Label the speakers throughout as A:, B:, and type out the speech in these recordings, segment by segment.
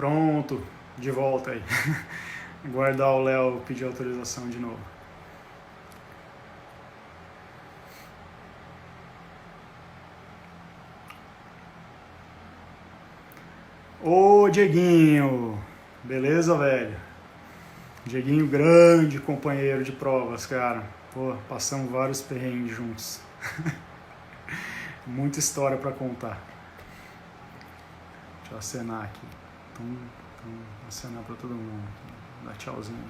A: Pronto, de volta aí. Guardar o Léo pedir autorização de novo. Ô Dieguinho, beleza, velho? Dieguinho, grande companheiro de provas, cara. Pô, passamos vários perrengues juntos. Muita história pra contar. Deixa eu acenar aqui. Então acenar pra todo mundo. Dar tchauzinho.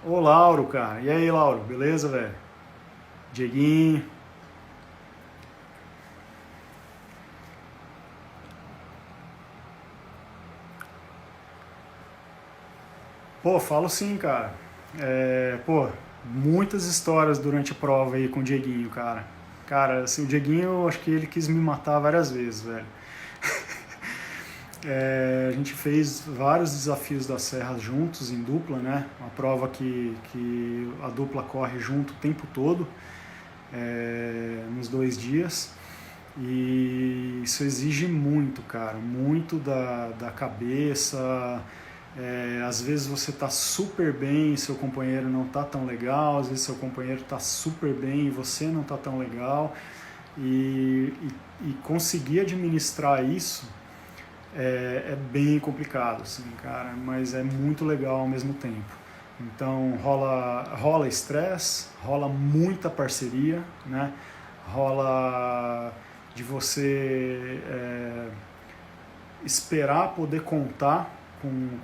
A: Ô Lauro, cara. E aí, Lauro, beleza, velho? Dieguinho. Pô, falo sim, cara. Pô, muitas histórias durante a prova aí com o Dieguinho, cara. Cara, assim, o Dieguinho, eu acho que ele quis me matar várias vezes, velho. A gente fez vários desafios da Serra juntos, em dupla, né? Uma prova que a dupla corre junto o tempo todo, nos 2 dias. E isso exige muito, cara, muito da cabeça. Às vezes você tá super bem e seu companheiro não tá tão legal, às vezes seu companheiro tá super bem e você não tá tão legal. E conseguir administrar isso é bem complicado, assim, cara, mas é muito legal ao mesmo tempo. Então rola estresse, rola muita parceria, né? Rola de você esperar poder contar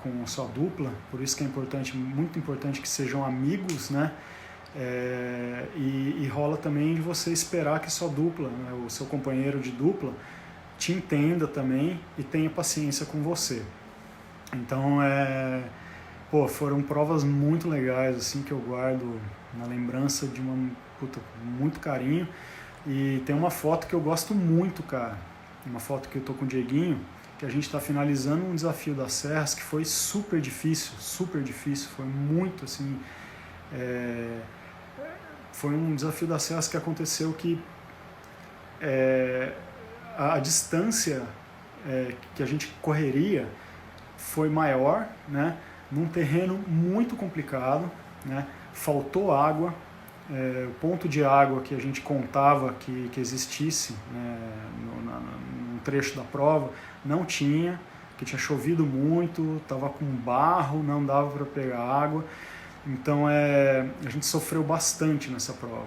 A: com a sua dupla, por isso que é importante, muito importante que sejam amigos, né? E rola também de você esperar que a sua dupla, né, o seu companheiro de dupla, te entenda também e tenha paciência com você. Então, pô, foram provas muito legais, assim, que eu guardo na lembrança de muito carinho. E tem uma foto que eu gosto muito, cara. Uma foto que eu tô com o Dieguinho, que a gente está finalizando um desafio das Serras que foi super difícil, foi muito, assim, foi um desafio das Serras que aconteceu que a distância que a gente correria foi maior, né? Num terreno muito complicado, né? Faltou água, o ponto de água que a gente contava que existisse, né, no trecho da prova não tinha, que tinha chovido muito, estava com barro, não dava para pegar água, então a gente sofreu bastante nessa prova.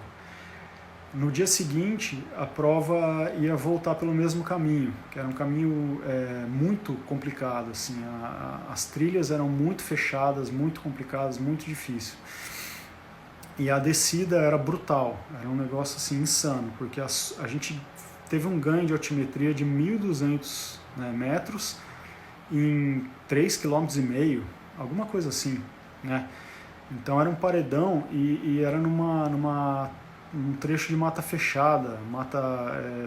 A: No dia seguinte, a prova ia voltar pelo mesmo caminho, que era um caminho muito complicado. Assim, as trilhas eram muito fechadas, muito complicadas, muito difícil. E a descida era brutal, era um negócio assim insano, porque a gente teve um ganho de altimetria de 1.200, né, metros em 3,5 km, alguma coisa assim, né? Então era um paredão e era num trecho de mata fechada, mata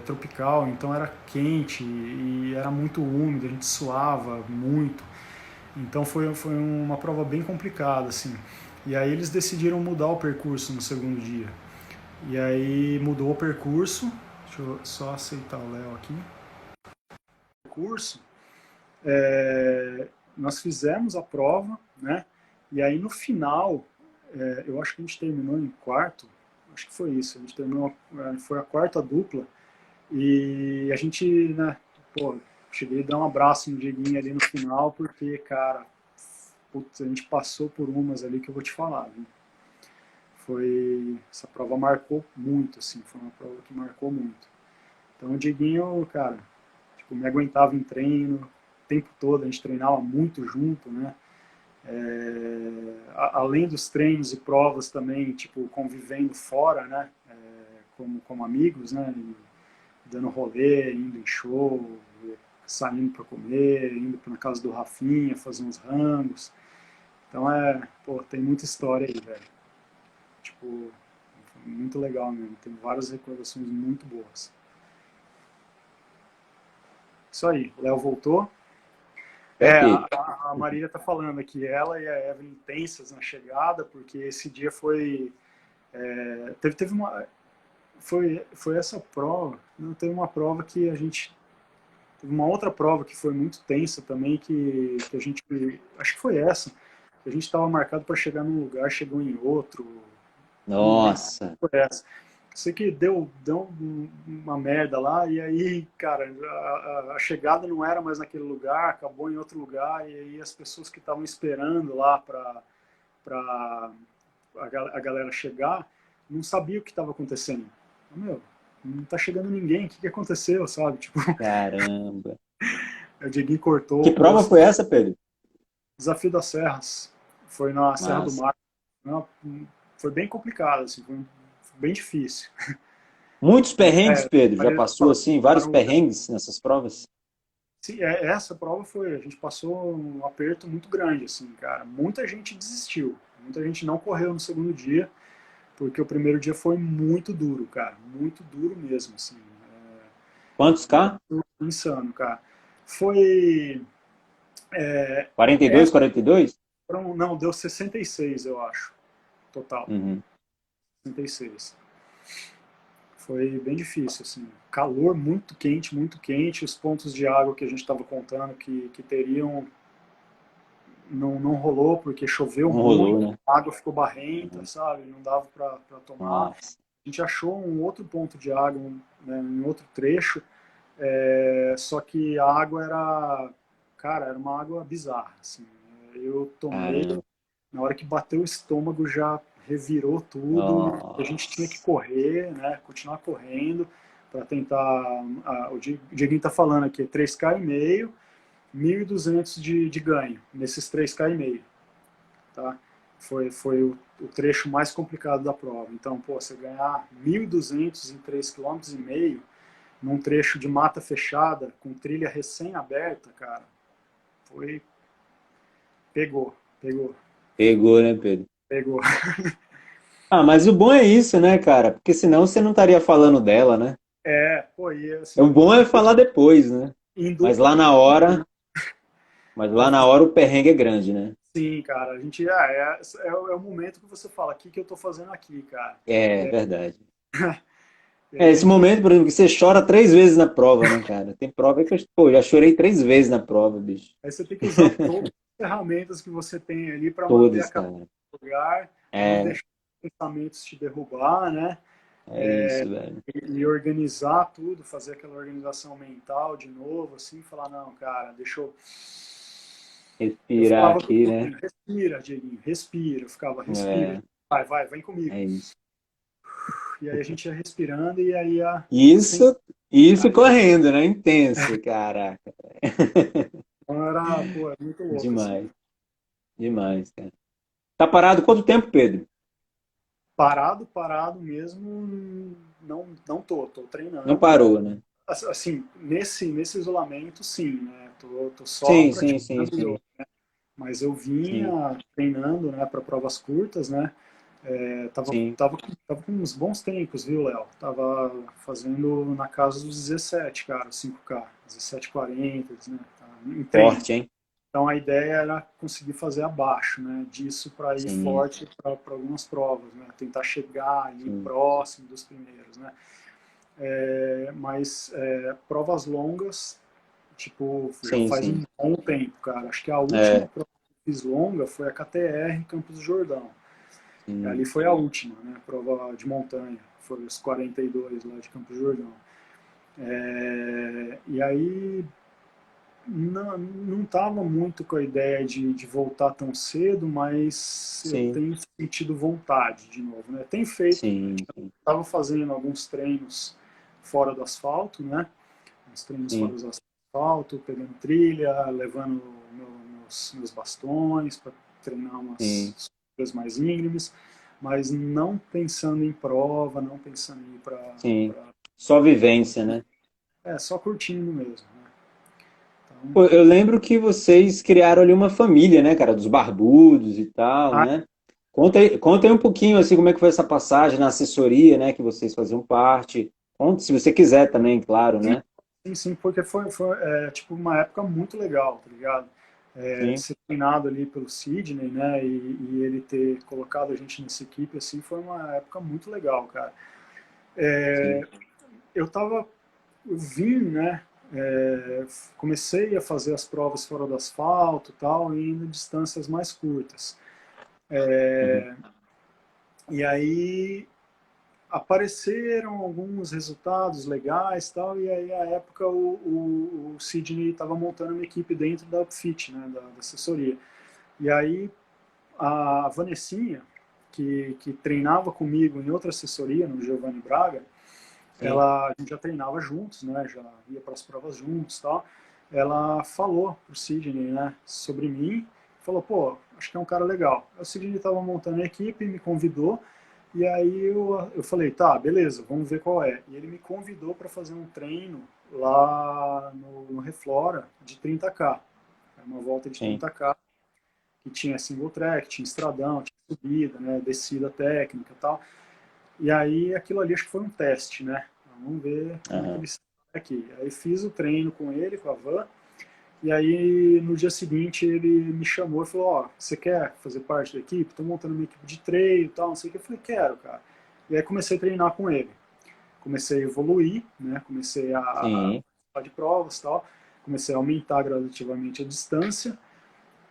A: tropical, então era quente e era muito úmido, a gente suava muito. Então foi uma prova bem complicada, assim. E aí eles decidiram mudar o percurso no segundo dia. E aí mudou o percurso, deixa eu só aceitar o Léo aqui. Percurso, nós fizemos a prova, né? E aí no final, eu acho que a gente terminou em quarto, acho que foi isso, a gente terminou, foi a quarta dupla, e a gente, né, pô, cheguei a dar um abraço no Dieguinho ali no final, porque, cara, putz, a gente passou por umas ali que eu vou te falar, viu? Essa prova marcou muito, assim, foi uma prova que marcou muito. Então o Dieguinho, cara, tipo, me aguentava em treino, o tempo todo, a gente treinava muito junto, né? Além dos treinos e provas também, tipo, convivendo fora, né? Como amigos, né? E dando rolê, indo em show, saindo para comer, indo na casa do Rafinha, fazer uns rangos. Então pô, tem muita história aí, velho. Tipo, muito legal mesmo. Tem várias recordações muito boas. Isso aí, o Léo voltou.
B: Tô aqui.
A: A Marília tá falando aqui, ela e a Evelyn tensas na chegada, porque esse dia foi. Teve uma. foi essa prova. Não, teve uma prova que a gente... Teve uma outra prova que foi muito tensa também, que a gente... Acho que foi essa. A gente estava marcado para chegar num lugar, chegou em outro. Não lembro se
B: Nossa,
A: foi essa. Sei que deu uma merda lá, e aí, cara, a chegada não era mais naquele lugar, acabou em outro lugar, e aí as pessoas que estavam esperando lá para a galera chegar, não sabia o que estava acontecendo. Meu, não tá chegando ninguém, o que, que aconteceu, sabe? Tipo,
B: caramba.
A: o Dieguinho cortou
B: Que
A: o
B: prova
A: posto.
B: foi essa, Pedro?
A: Desafio das Serras, foi na Serra do
B: Massa.
A: Mar. Não, foi bem complicado, assim, foi bem difícil.
B: Muitos perrengues,
A: É,
B: Pedro? Já
A: aí
B: passou assim, vários
A: falaram,
B: perrengues nessas provas?
A: sim, essa prova foi, a gente passou um aperto muito grande, assim, cara. Muita gente desistiu, muita gente não correu no segundo dia, porque o primeiro dia foi muito duro, cara, muito duro mesmo, assim.
B: Quantos K?
A: Insano, cara. Foi.
B: 42,
A: Essa,
B: 42?
A: não, deu 66, eu acho, total.
B: Uhum.
A: 66. Foi bem difícil, assim. Calor muito quente. Os pontos de água que a gente estava contando que teriam não rolou porque choveu
B: Não rolou,
A: muito,
B: né?
A: a água ficou barrenta,
B: Uhum.
A: sabe? Não dava para tomar.
B: Nossa.
A: A gente achou um outro ponto de água, né, em outro trecho, só que a água era, cara, era uma água bizarra, assim. Eu tomei,
B: Caramba.
A: na hora que bateu o estômago já revirou tudo, a gente tinha que
B: Nossa.
A: correr, né, continuar correndo para tentar, o Dieguinho tá falando aqui, 3,5 km, 1.200 de ganho nesses 3,5 km, tá? Foi o trecho mais complicado da prova. Então, pô, você ganhar 1.200 em 3,5 km num trecho de mata fechada, com trilha recém-aberta, cara, foi... Pegou, pegou,
B: Pegou, né, Pedro?
A: pegou.
B: Ah, mas o bom é isso, né, cara? Porque senão você não estaria falando dela, né?
A: Pô, e
B: O
A: assim,
B: bom é falar depois, né?
A: em
B: Mas
A: dupla
B: lá
A: com...
B: na hora, mas lá
A: Pode
B: na
A: dizer,
B: hora o perrengue é grande, né?
A: sim, cara, a gente, o momento que você fala, o que que eu tô fazendo aqui, cara?
B: É verdade.
A: E
B: É,
A: aí
B: esse
A: tem que...
B: momento, por exemplo, que você chora 3 vezes na prova, né, cara? Tem prova que eu, pô, já chorei 3 vezes na prova, bicho.
A: Aí você tem que usar todas as ferramentas que você tem ali para manter a
B: Todas,
A: cabeça
B: cara.
A: no lugar, não
B: É,
A: deixar os pensamentos te derrubar, né?
B: é isso, velho.
A: E organizar tudo, fazer aquela organização mental de novo, assim, falar, não, cara, deixa eu... Eu
B: Respirar
A: falava pro
B: aqui, né?
A: Dieguinho, respira, Dieguinho, respira. Eu ficava, respira.
B: É,
A: Vem comigo.
B: é isso.
A: E aí a gente ia respirando e aí assim,
B: Isso
A: aí
B: correndo, né? Intenso, caraca.
A: era, pô, é muito louco, assim.
B: Demais, demais, cara. Tá parado quanto tempo, Pedro?
A: Parado mesmo, tô
B: Não
A: treinando, né?
B: parou, né?
A: Assim, nesse isolamento, sim, né? Tô só
B: Sim, sim, sim,
A: praticando
B: sim,
A: yoga, mas eu
B: sim,
A: vinha treinando, né, para provas curtas, né?
B: sim.
A: Tava com uns bons tempos, viu, Léo? Tava fazendo na casa dos 17, cara, 5K, 17,40, né? Em treino.
B: Forte, hein?
A: Então a ideia era conseguir fazer abaixo, né? Disso para ir
B: Sim,
A: forte para algumas provas, né? Tentar chegar ali
B: sim,
A: próximo dos primeiros, né? Mas provas longas, tipo, já
B: sim,
A: faz
B: sim.
A: um bom tempo, cara. Acho que a última
B: É,
A: prova que eu fiz longa foi a KTR Campos do Jordão. Ali
B: sim,
A: foi a última, né? Prova de montanha. Foi os 42 lá de Campos do Jordão. E aí não estava muito com a ideia de voltar tão cedo, mas eu
B: sim,
A: tenho sentido vontade de novo, né? Tenho feito,
B: sim, sim,
A: estava fazendo alguns treinos fora do asfalto, né? Uns treinos fora
B: sim,
A: do asfalto, pegando trilha, levando meus bastões para treinar
B: sim,
A: umas coisas mais íngremes, mas não pensando em prova, não pensando em ir para...
B: sim. Só vivência, né?
A: Só curtindo mesmo, né? Então,
B: Pô, eu lembro que vocês criaram ali uma família, né, cara, dos barbudos e tal,
A: ah,
B: né? Conta aí um pouquinho, assim, como é que foi essa passagem na assessoria, né, que vocês faziam parte. Conta, se você quiser também, claro, né?
A: sim, porque foi tipo uma época muito legal, tá ligado?
B: Sim,
A: Ser treinado ali pelo Sidney, né, e ele ter colocado a gente nessa equipe, assim, foi uma época muito legal, cara.
B: sim.
A: Eu vim, né? Comecei a fazer as provas fora do asfalto, tal, e indo distâncias mais curtas.
B: Uhum.
A: E aí apareceram alguns resultados legais, tal, e aí à época o Sidney estava montando uma equipe dentro da Upfit, né, da assessoria. E aí a Vanessinha, que treinava comigo em outra assessoria, no Giovanni Braga,
B: Sim.
A: a gente já treinava juntos, né? Já ia para as provas juntos, tal. Ela falou pro Sidney, né, sobre mim, falou, pô, acho que é um cara legal. O Sidney estava montando a equipe, me convidou, e aí eu falei, tá, beleza, vamos ver qual é. E ele me convidou para fazer um treino lá no Reflora de 30K, uma volta de
B: Sim.
A: 30K, que tinha single track, tinha estradão, tinha subida, né, descida técnica e tal. E aí aquilo ali acho que foi um teste, né? Vamos ver como é que
B: Aham.
A: ele sai aqui. Aí fiz o treino com ele, com a van, e aí no dia seguinte ele me chamou e falou, ó, oh, você quer fazer parte da equipe? Estou montando uma equipe de treino e tal, não sei o que. Eu falei, quero, cara. E aí comecei a treinar com ele. Comecei a evoluir, né? Comecei a
B: Sim.
A: participar de provas e tal. Comecei a aumentar gradativamente a distância.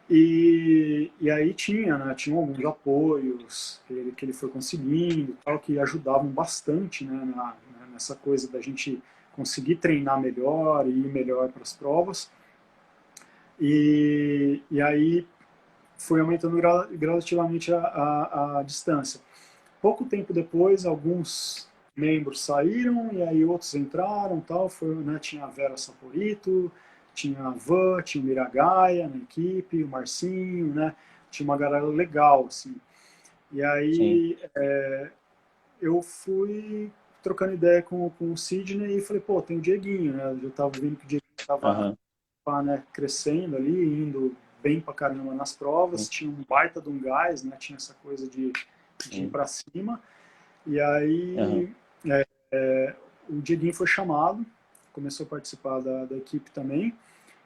A: E aí tinha, né, tinha alguns apoios que ele foi conseguindo, tal, que ajudavam bastante, né, nessa coisa da gente conseguir treinar melhor e ir melhor para as provas. E aí foi aumentando gradativamente a distância. Pouco tempo depois, alguns membros saíram e aí outros entraram, tal. Foi, né, tinha a Vera Saporito, tinha a Van, tinha o Miragaia na equipe, o Marcinho, né? Tinha uma galera legal, assim. E
B: Sim.
A: aí eu fui trocando ideia com o Sidney e falei, pô, tem o Dieguinho, né? Eu tava vendo que o Dieguinho tava,
B: Aham.
A: né, crescendo ali, indo bem pra caramba nas provas,
B: Sim.
A: tinha um baita de um gás, né? Tinha essa coisa de ir
B: Sim.
A: para cima. E
B: Aham.
A: aí o Dieguinho foi chamado, começou a participar da equipe também.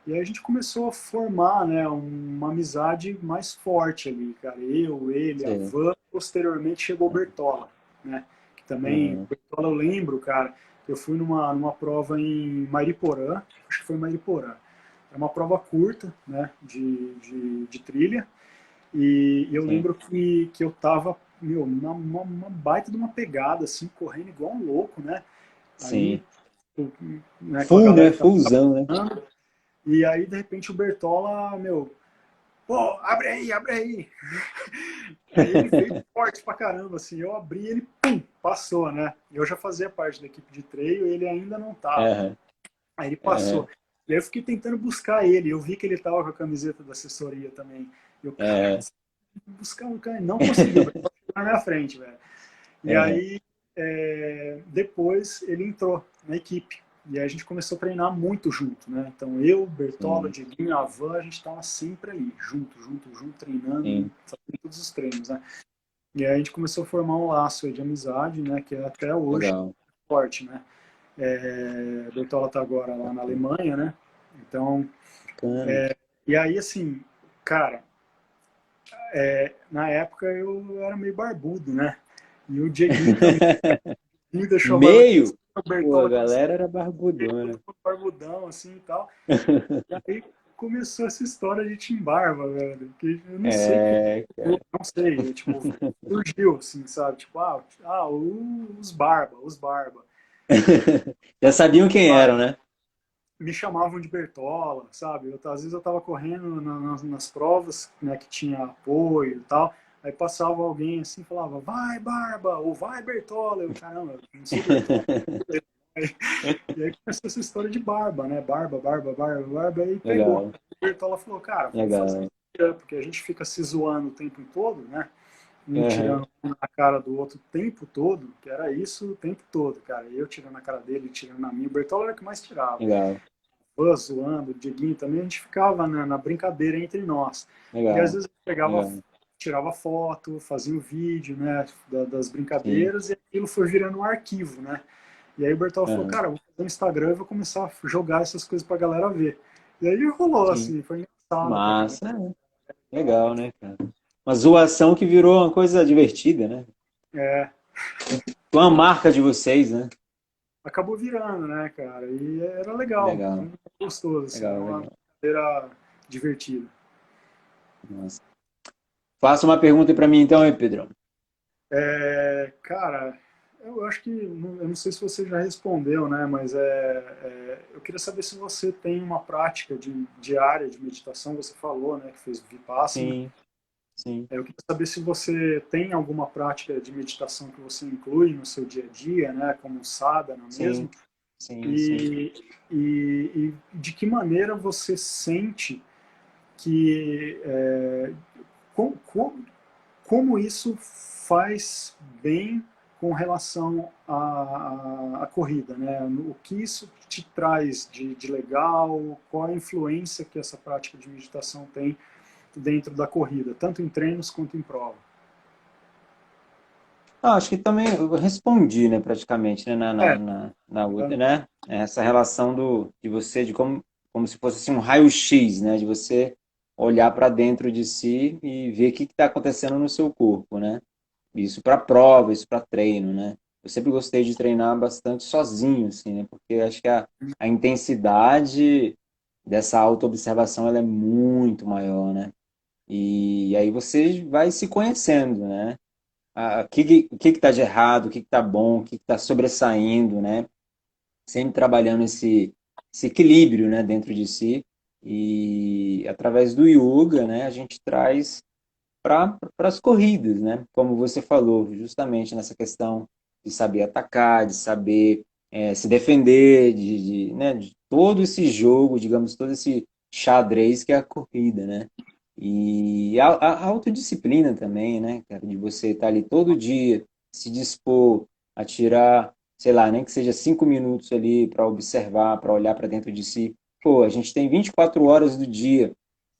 A: E aí a gente começou a formar, né, uma amizade mais forte ali, cara. Eu, ele, a
B: Sim.
A: Van, posteriormente chegou o Bertola, né? Que também, o
B: Aham.
A: Bertola eu lembro, cara, eu fui numa prova em Mariporã, acho que foi em Mariporã. É uma prova curta, né, de trilha. E eu
B: Sim.
A: lembro que eu tava, meu, uma baita de uma pegada, assim, correndo igual um louco, né? Aí,
B: Sim.
A: né, com a
B: Full,
A: galera
B: né?
A: que tava
B: Fullzão, né?
A: andando, e aí, de repente, o Bertola, meu, pô, abre aí. Aí ele veio forte pra caramba, assim, eu abri ele, pum, passou, né? Eu já fazia parte da equipe de treino, ele ainda não tava.
B: Aham.
A: Aí ele passou.
B: Aham.
A: E aí eu fiquei tentando buscar ele, eu vi que ele tava com a camiseta da assessoria também. Eu, cara,
B: Aham.
A: buscar um cara, não conseguiu, o Bertola ficou na minha frente, velho. E
B: Aham.
A: aí, depois ele entrou na equipe. E aí a gente começou a treinar muito junto, né? Então eu, Bertola,
B: Sim.
A: Dieguinho, a Van, a gente estava sempre ali, junto, treinando,
B: Sim.
A: fazendo todos os treinos, né? E aí a gente começou a formar um laço aí de amizade, né? Que é até hoje
B: Legal.
A: forte, né? Bertola está agora lá na
B: Bacana.
A: Alemanha, né? Então,
B: Bacana.
A: e aí assim, cara, na época eu era meio barbudo, né? E o Dieguinho também me deixou a barba crescer,
B: Meio?
A: o
B: Pô, a
A: Bertola começou
B: galera era
A: todo
B: barbudona.
A: barbudão, assim e tal. E aí começou essa história de Tim Barba, velho. Que eu não sei como,
B: É, cara.
A: não sei, tipo, surgiu, assim, sabe? Tipo, os Barba.
B: Já sabiam quem eram, né?
A: Me chamavam de Bertola, sabe? Às vezes eu tava correndo nas provas, né, que tinha apoio e tal. Aí passava alguém assim e falava, vai Barba, ou vai Bertola. Eu, caramba, eu não sou Bertola. E aí começou essa história de barba, né? Barba, e pegou.
B: Legal,
A: O Bertola falou, cara, vamos fazer
B: legal.
A: isso, porque a gente fica se zoando o tempo todo, né? Um
B: Aham.
A: tirando na cara do outro o tempo todo, que era isso o tempo todo, cara. Eu tirando na cara dele, tirando na minha. O Bertola era o que mais tirava.
B: Legal,
A: O zoando, o Dieguinho também, a gente ficava na brincadeira entre nós. E às
B: legal,
A: vezes eu pegava,
B: legal.
A: tirava foto, fazia um vídeo, né, das
B: Sim.
A: brincadeiras, e aquilo foi virando um arquivo, né? E aí o Bertola falou,
B: Aham.
A: cara, vou fazer um Instagram e vou começar a jogar essas coisas pra galera ver. E aí rolou,
B: Sim.
A: assim, foi engraçado pra caramba.
B: Massa, né? Legal, né, cara? Uma zoação que virou uma coisa divertida, né?
A: É,
B: Foi uma marca de vocês, né?
A: Acabou virando, né, cara? E era legal, foi
B: Legal,
A: muito gostoso, assim, é
B: legal,
A: uma
B: legal.
A: brincadeira divertida.
B: Nossa. Faça uma pergunta para mim então, aí, Pedro.
A: Cara, eu acho que, eu não sei se você já respondeu, né, mas eu queria saber se você tem uma prática diária de meditação, você falou, né, que fez Vipassana.
B: Sim, sim,
A: Eu queria saber se você tem alguma prática de meditação que você inclui no seu dia a dia, né, como um sadhana mesmo,
B: sim, sim, sim.
A: e, e de que maneira você sente que com, com, como isso faz bem com relação à corrida, né? O que isso te traz de legal, qual a influência que essa prática de meditação tem dentro da corrida, tanto em treinos quanto em prova.
B: Ah, acho que também eu respondi, né, praticamente, né,
A: É,
B: na outra, né? Essa relação de você, de como se fosse assim, um raio-x, né? De você olhar para dentro de si e ver o que está acontecendo no seu corpo, né? Isso para prova, isso para treino, né? Eu sempre gostei de treinar bastante sozinho, assim, né? Porque acho que a intensidade dessa autoobservação ela é muito maior, né? E aí você vai se conhecendo, né? O que está de errado, o que está bom, o que está sobressaindo, né? Sempre trabalhando esse equilíbrio, né, dentro de si. E através do yoga, né, a gente traz para as corridas, né? Como você falou, justamente nessa questão de saber atacar, de saber se defender, né, de todo esse jogo, digamos, todo esse xadrez que é a corrida, né? E a autodisciplina também, né, cara, de você estar ali todo dia, se dispor a tirar, sei lá, nem que seja 5 minutos ali para observar, para olhar para dentro de si. Pô, a gente tem 24 horas do dia,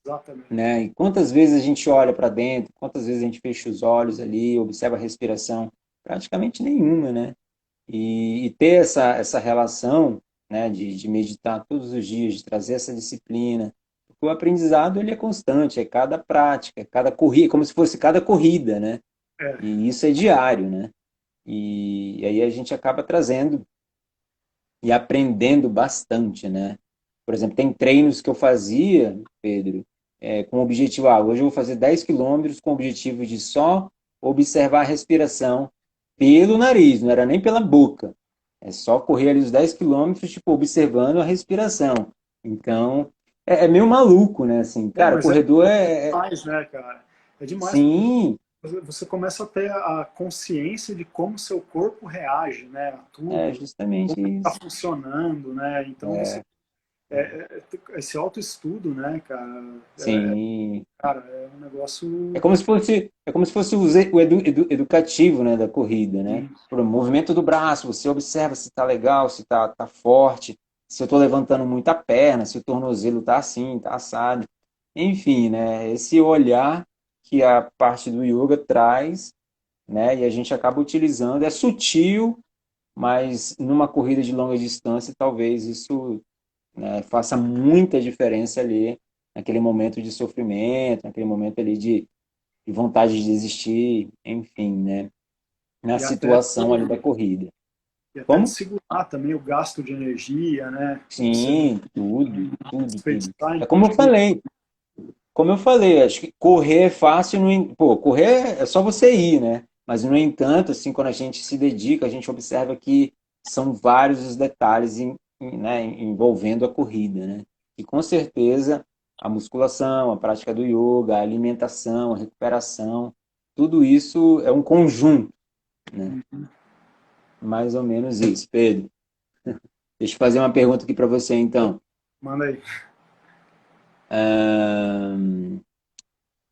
A: exatamente.
B: né? E quantas vezes a gente olha para dentro, quantas vezes a gente fecha os olhos ali, observa a respiração? Praticamente nenhuma, né? E ter essa relação, né, de meditar todos os dias, de trazer essa disciplina, porque o aprendizado ele é constante, é cada prática, é cada corrida, como se fosse cada corrida, né?
A: É,
B: E isso é diário, né? E aí a gente acaba trazendo e aprendendo bastante, né? Por exemplo, tem treinos que eu fazia, Pedro, com o objetivo, hoje eu vou fazer 10 quilômetros com o objetivo de só observar a respiração pelo nariz, não era nem pela boca. É só correr ali os 10 quilômetros, tipo, observando a respiração. Então, é meio maluco, né? Assim, cara,
A: mas é
B: corredor
A: demais, né, cara? É demais porque
B: sim,
A: você começa a ter a consciência de como seu corpo reage, né, a
B: é
A: tudo, como
B: justamente
A: está
B: isso.
A: funcionando, né? Então você esse autoestudo, né,
B: Sim,
A: cara, é um negócio
B: É como se fosse o educativo, né, da corrida, né?
A: assim,
B: Por movimento do braço, você observa se está legal, se tá forte, se eu estou levantando muito a perna, se o tornozelo está assim, está assado. Enfim, né? Esse olhar que a parte do yoga traz, né? E a gente acaba utilizando, é sutil, mas numa corrida de longa distância, talvez isso, né, faça muita diferença ali naquele momento de sofrimento, naquele momento ali de vontade de desistir, enfim, né? Na
A: e até
B: situação ali da corrida.
A: e até de
B: Como?
A: segurar também o gasto de energia, né? Você não
B: Sim, tudo, tudo, tudo.
A: desperdiçar em
B: É como eu falei, acho que correr é fácil, pô, correr é só você ir, né? Mas, no entanto, assim, quando a gente se dedica, a gente observa que são vários os detalhes né, envolvendo a corrida, né? E com certeza a musculação, a prática do yoga, a alimentação, a recuperação, tudo isso é um conjunto, né? Mais ou menos isso, Pedro. Deixa eu fazer uma pergunta aqui para você, então.
A: manda aí.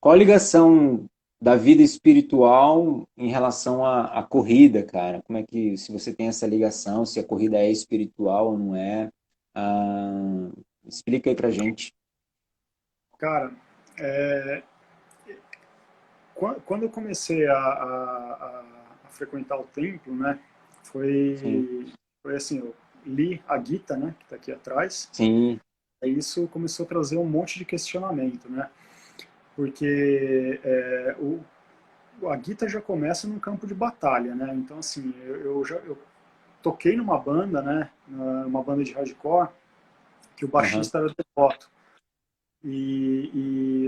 B: Qual a ligação da vida espiritual em relação à corrida, cara? Como é que, se você tem essa ligação, se a corrida é espiritual ou não é? Ah, explica aí pra gente.
A: Cara, é, quando eu comecei a frequentar o templo, né,
B: Sim,
A: foi assim, eu li a Gita, né, que está aqui atrás,
B: sim,
A: aí isso começou a trazer um monte de questionamento, né, porque a Gita já começa num campo de batalha, né? Então, assim, eu toquei numa banda, né? Uma banda de hardcore, que o
B: Aham,
A: baixista era devoto.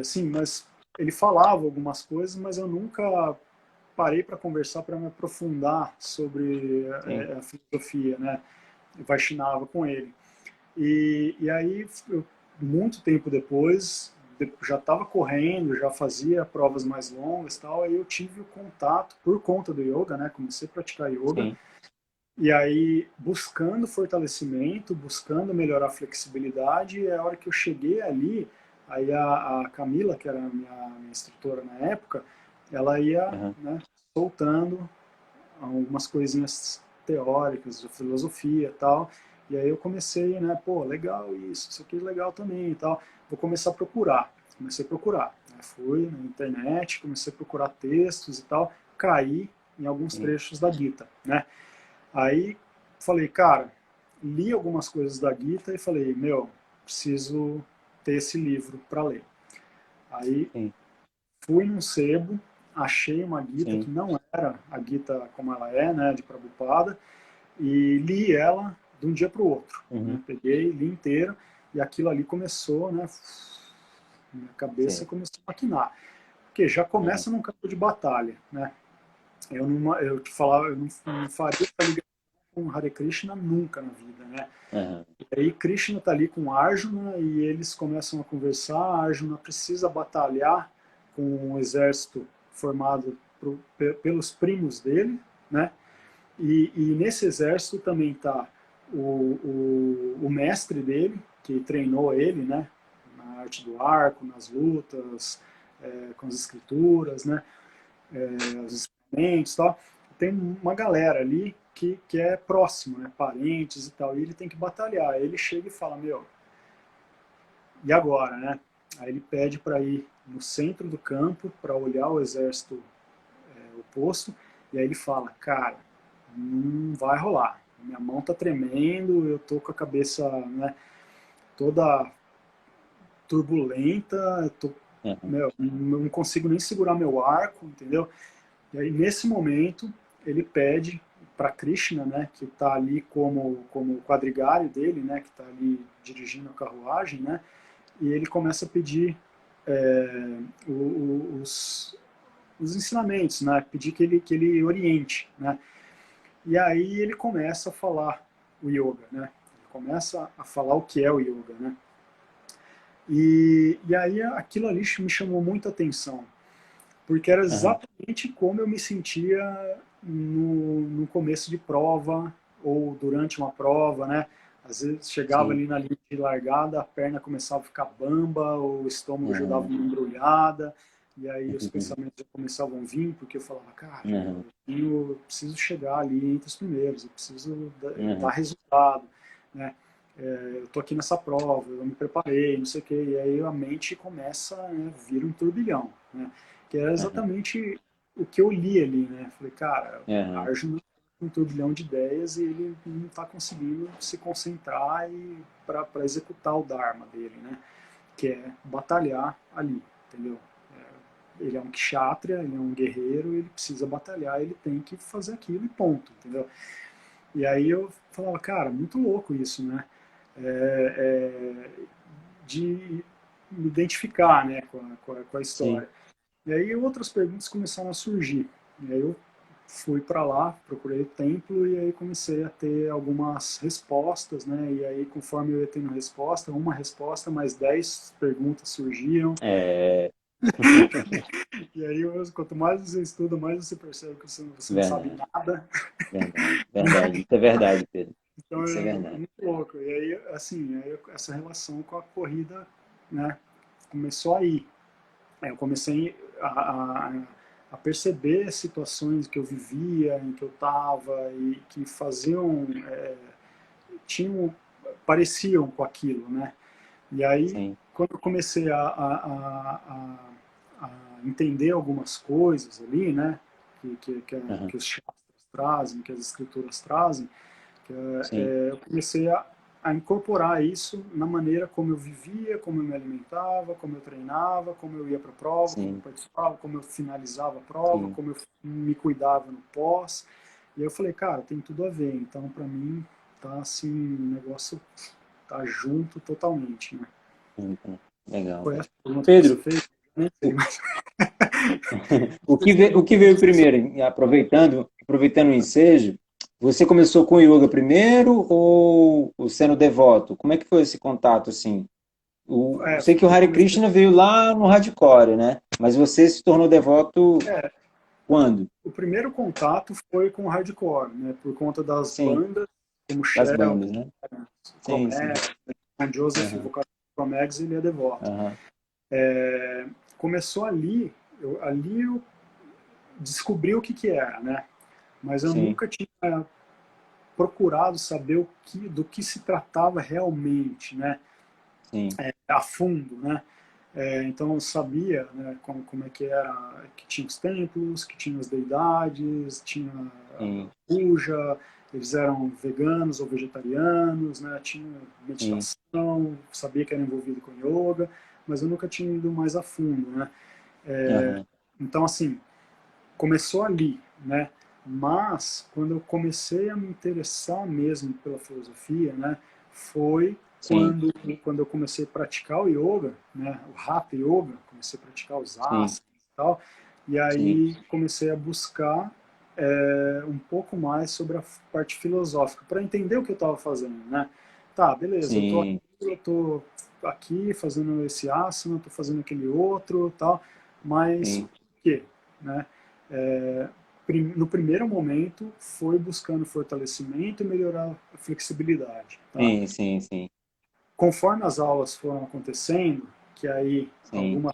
A: Assim, mas ele falava algumas coisas, mas eu nunca parei para conversar, para me aprofundar sobre
B: sim,
A: a filosofia, né? Vaishnava com ele. E aí, muito tempo depois, já estava correndo, já fazia provas mais longas e tal, aí eu tive o contato por conta do yoga, né? Comecei a praticar yoga,
B: sim.
A: e aí buscando fortalecimento, buscando melhorar a flexibilidade, e a hora que eu cheguei ali, aí a Camila, que era a minha instrutora na época, ela ia,
B: Aham,
A: né, soltando algumas coisinhas teóricas de filosofia e tal. E aí eu comecei, né, pô, legal isso aqui é legal também e tal. Vou começar a procurar. Comecei a procurar. Né? Fui na internet, comecei a procurar textos e tal. Caí em alguns
B: sim.
A: trechos da Gita, né? Aí falei, cara, li algumas coisas da Gita e falei, meu, preciso ter esse livro para ler. Aí
B: Sim,
A: fui num sebo, achei uma Gita que
B: sim.
A: não era a Gita como ela é, né, de Prabhupada, e li ela de um dia para o outro. Né?
B: Uhum,
A: Peguei, li inteiro, e aquilo ali começou, né, minha cabeça
B: sim.
A: começou a maquinar. Porque já
B: Uhum,
A: começa num campo de batalha, né? Eu te falava, eu não faria essa ligação com Hare Krishna nunca na vida, né?
B: aham,
A: E aí Krishna está ali com Arjuna e eles começam a conversar. Arjuna precisa batalhar com um exército formado pelos primos dele, né? E nesse exército também está o mestre dele, que treinou ele, né? Na arte do arco, nas lutas, com as escrituras, né? Os instrumentos e tal. Tem uma galera ali que é próximo, né? Parentes e tal. E ele tem que batalhar. Aí ele chega e fala, meu, e agora, né? Aí ele pede para ir no centro do campo para olhar o exército oposto. E aí ele fala, cara, não vai rolar. Minha mão tá tremendo, eu tô com a cabeça, né, toda turbulenta, eu tô,
B: aham,
A: meu, não consigo nem segurar meu arco, entendeu? E aí nesse momento ele pede para Krishna, né, que está ali como quadrigário dele, né, que está ali dirigindo a carruagem, né, e ele começa a pedir é, os ensinamentos, né, pedir que ele oriente, né. E aí ele começa a falar o yoga, né? Ele começa a falar o que é o yoga, né? E aí aquilo ali me chamou muita atenção, porque era
B: aham,
A: exatamente como eu me sentia no começo de prova ou durante uma prova, né? Às vezes chegava
B: sim.
A: ali na linha de largada, a perna começava a ficar bamba, o estômago já dava
B: Aham,
A: uma embrulhada, e aí os
B: uhum,
A: pensamentos já começavam a vir, porque eu falava, cara,
B: aham,
A: eu preciso chegar ali entre os primeiros, eu preciso dar
B: aham,
A: resultado, né? Eu tô aqui nessa prova, eu me preparei, não sei o quê, e aí a mente começa, né, vira um turbilhão, né? Que era
B: aham,
A: exatamente o que eu li ali, né? Falei, cara,
B: aham,
A: Arjuna tem um turbilhão de ideias e ele não está conseguindo se concentrar e para executar o Dharma dele, né? Que é batalhar ali, entendeu? Ele é um kshatriya, ele é um guerreiro, ele precisa batalhar, ele tem que fazer aquilo e ponto, entendeu? E aí eu falava, cara, muito louco isso, né? De me identificar, né, com a
B: sim.
A: história. E aí outras perguntas começaram a surgir. E aí eu fui para lá, procurei o templo e aí comecei a ter algumas respostas, né? E aí conforme eu ia tendo resposta, uma resposta, mais 10 perguntas surgiam.
B: É,
A: E aí quanto mais você estuda, mais você percebe que você não sabe
B: verdade,
A: nada.
B: verdade, verdade. Isso é verdade, Pedro.
A: Então
B: Isso é
A: é
B: verdade.
A: muito louco. E aí, assim, essa relação com a corrida, né, começou aí. Eu comecei a perceber situações que eu vivia, em que eu estava e que faziam, tinham, pareciam com aquilo, né? E aí,
B: Sim.
A: quando eu comecei a entender algumas coisas ali, né,
B: Aham,
A: que os shastras trazem, que as escrituras trazem,
B: sim.
A: eu comecei a a incorporar isso na maneira como eu vivia, como eu me alimentava, como eu treinava, como eu ia para a prova, como eu
B: sim,
A: participava, como eu finalizava a prova,
B: sim.
A: como eu me cuidava no pós. E aí eu falei, cara, tem tudo a ver. Então, para mim, tá assim, o negócio tá junto totalmente, né?
B: Então, legal.
A: Foi essa pergunta que você
B: Pedro,
A: fez? Nem sei,
B: o,
A: mas
B: o que veio primeiro? Aproveitando o ensejo, você começou com o yoga primeiro ou sendo devoto? Como é que foi esse contato, assim? Eu sei que o
A: eu
B: Hare
A: comecei.
B: Krishna veio lá no hardcore, né? Mas você se tornou devoto
A: É,
B: quando?
A: o primeiro contato foi com o hardcore, né? Por conta das
B: Sim,
A: bandas, como
B: das
A: Shell,
B: bandas, né? Sim, sim.
A: Chromex, o Joseph,
B: Aham,
A: vocalista do Chromex, ele é devoto.
B: aham,
A: Começou ali, ali eu descobri o que que era, né? Mas eu
B: sim,
A: nunca tinha procurado saber do que se tratava realmente, né?
B: sim,
A: A fundo, né? Então eu sabia, né, como é que era, que tinha os templos, que tinha as deidades, tinha a
B: sim,
A: puja, eles eram veganos ou vegetarianos, né, tinha
B: sim.
A: meditação, sabia que era envolvido com yoga, mas eu nunca tinha ido mais a fundo, né.
B: Aham,
A: Então assim, começou ali, né, mas quando eu comecei a me interessar mesmo pela filosofia, né, foi
B: sim,
A: quando eu comecei a praticar o yoga, né, o Hatha Yoga, comecei a praticar os
B: sim,
A: asanas e tal, e
B: sim,
A: aí comecei a buscar um pouco mais sobre a parte filosófica, para entender o que eu estava fazendo, né? Tá, beleza,
B: sim,
A: eu tô aqui fazendo esse asana, tô fazendo aquele outro, tal, mas
B: sim,
A: o quê, né? É, no primeiro momento foi buscando fortalecimento e melhorar a flexibilidade, tá?
B: sim, sim, sim,
A: Conforme as aulas foram acontecendo, que aí
B: sim,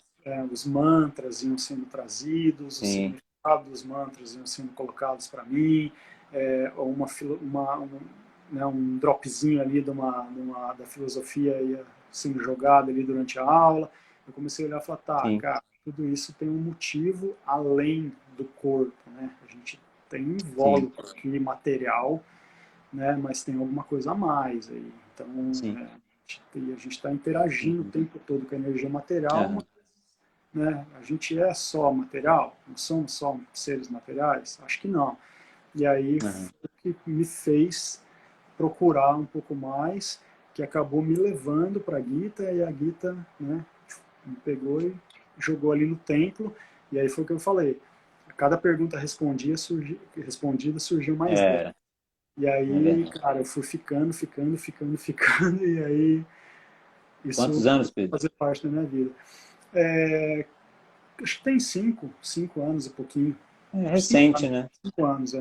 A: os mantras iam sendo trazidos, o
B: sim,
A: significado dos mantras iam sendo colocados para mim, um dropzinho ali da filosofia ia sendo jogado ali durante a aula. Eu comecei a olhar e falar, tá,
B: sim,
A: cara, tudo isso tem um motivo além do corpo, né? A gente tem um
B: sim,
A: invólucro aqui material, né? Mas tem alguma coisa a mais aí. Então,
B: sim.
A: e a gente está interagindo o
B: Uhum.
A: tempo todo com a energia material, mas,
B: Aham,
A: né, a gente é só material? Não somos só seres materiais? Acho que não. E aí
B: aham,
A: foi o que me fez procurar um pouco mais, que acabou me levando para a Gita, e a Gita, né, me pegou e jogou ali no templo, e aí foi o que eu falei. A cada pergunta respondida surgiu mais 10.
B: era,
A: E
B: é
A: aí,
B: verdade.
A: cara, eu fui ficando, e aí isso
B: Quantos anos, Pedro?
A: fazer parte da minha vida. É, acho que tem cinco anos e pouquinho.
B: É
A: Cinco
B: recente,
A: anos,
B: né?
A: 5 anos,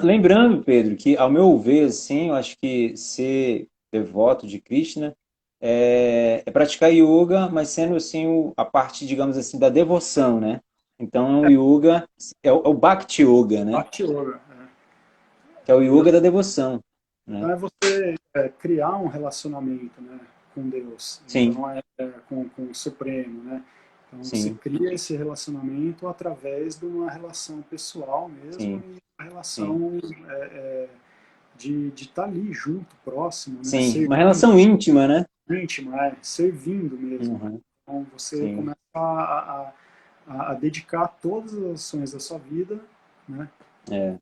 B: Lembrando, Pedro, que ao meu ver, assim, eu acho que ser devoto de Krishna é praticar yoga, mas sendo assim a parte, digamos assim, da devoção, né? Então, o yoga é o Bhakti Yoga, né?
A: Bhakti Yoga.
B: Que é o yoga da devoção, né?
A: Então é você criar um relacionamento, né, com Deus,
B: Sim,
A: então com o Supremo, né? Então você
B: sim,
A: cria esse relacionamento através de uma relação pessoal mesmo
B: sim,
A: e uma
B: sim.
A: relação de estar ali junto, próximo, né?
B: Sim, uma
A: Servindo,
B: relação íntima, né?
A: íntimo, servindo mesmo, né?
B: Uhum,
A: Então você
B: sim.
A: começa a dedicar todas as ações da sua vida, né,
B: É.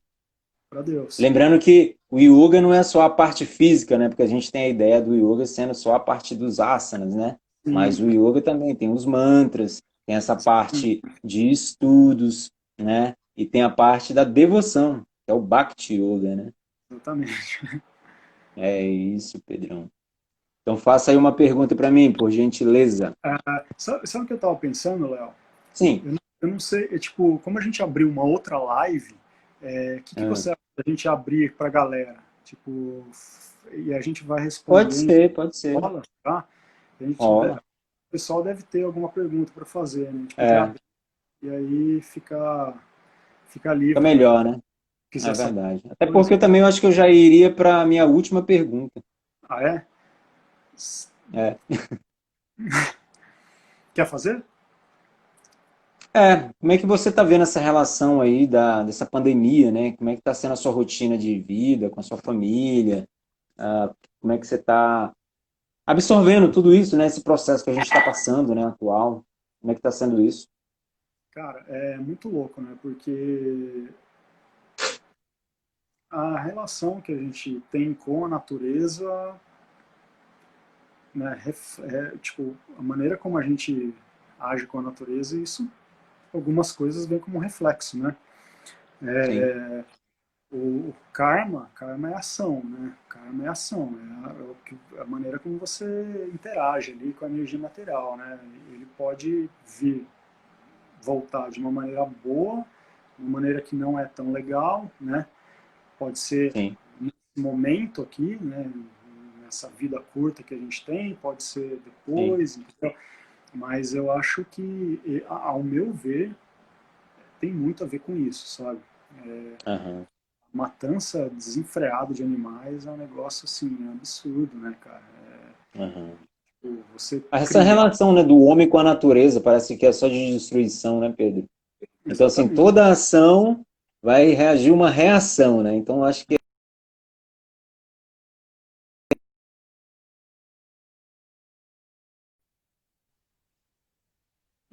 A: para Deus.
B: Lembrando que o yoga não é só a parte física, né? Porque a gente tem a ideia do yoga sendo só a parte dos asanas, né? Mas
A: Sim,
B: o yoga também tem os mantras, tem essa parte de estudos, né? E tem a parte da devoção, que é o Bhakti Yoga, né?
A: exatamente.
B: É isso, Pedrão. Então faça aí uma pergunta para mim, por gentileza.
A: Sabe o que eu estava pensando, Léo?
B: Sim.
A: Eu não sei, tipo, como a gente abriu uma outra live, que
B: Ah,
A: você acha da gente abrir para a galera? Tipo, e a gente vai
B: pode
A: respondendo
B: ser, pode ser.
A: bola, tá? O
B: Rola.
A: pessoal deve ter alguma pergunta para fazer, né? A gente podia
B: É,
A: abrir e aí fica
B: fica
A: livre para
B: melhor, né? É
A: quiser saber
B: verdade. Até porque
A: coisa.
B: eu também acho que eu já iria para a minha última pergunta.
A: Ah, é?
B: É.
A: Quer fazer?
B: Como é que você está vendo essa relação aí dessa pandemia, né? Como é que está sendo a sua rotina de vida com a sua família? Como é que você está absorvendo tudo isso, né? Esse processo que a gente está passando, né, atual. Como é que está sendo isso?
A: Cara, é muito louco, né? Porque a relação que a gente tem com a natureza, né, tipo, a maneira como a gente age com a natureza, isso, algumas coisas vêm como reflexo, né?
B: Sim,
A: O karma é ação, né? Karma é ação, a maneira como você interage ali com a energia material, né? Ele pode vir, voltar de uma maneira boa, uma maneira que não é tão legal, né? Pode ser
B: sim.
A: nesse momento aqui, né? Nessa vida curta que a gente tem, pode ser
B: Sim.
A: depois, entendeu? Mas eu acho que, ao meu ver, tem muito a ver com isso, sabe?
B: Aham.
A: Matança desenfreada de animais é um negócio assim absurdo, né, cara?
B: Aham.
A: Você
B: Essa
A: criar
B: relação, né, do homem com a natureza parece que é só de destruição, né, Pedro? Então, assim,
A: exatamente.
B: toda ação vai reagir uma reação, né? Então, eu acho que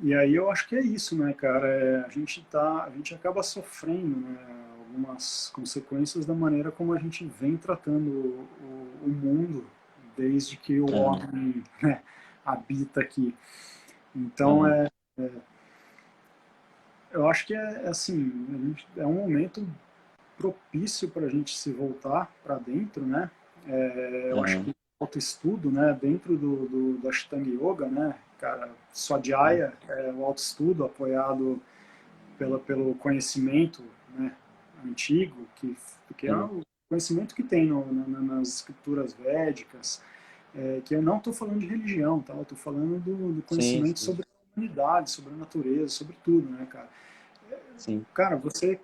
A: E aí eu acho que é isso, né, cara? A gente acaba sofrendo, né, algumas consequências da maneira como a gente vem tratando o mundo desde que o
B: aham,
A: homem, né, habita aqui. Então
B: aham,
A: eu acho que é assim, é um momento propício para a gente se voltar para dentro, né? Eu acho que
B: aham,
A: o autoestudo, né, dentro do Ashtanga Yoga, né, cara, Swadhyaya é o autoestudo apoiado pelo conhecimento, né, antigo, que é
B: sim,
A: o conhecimento que tem nas escrituras védicas, que eu não estou falando de religião, tá? Eu estou falando do
B: sim,
A: conhecimento
B: sim,
A: sobre a humanidade, sobre a natureza, sobre tudo, né, cara?
B: sim,
A: Cara, você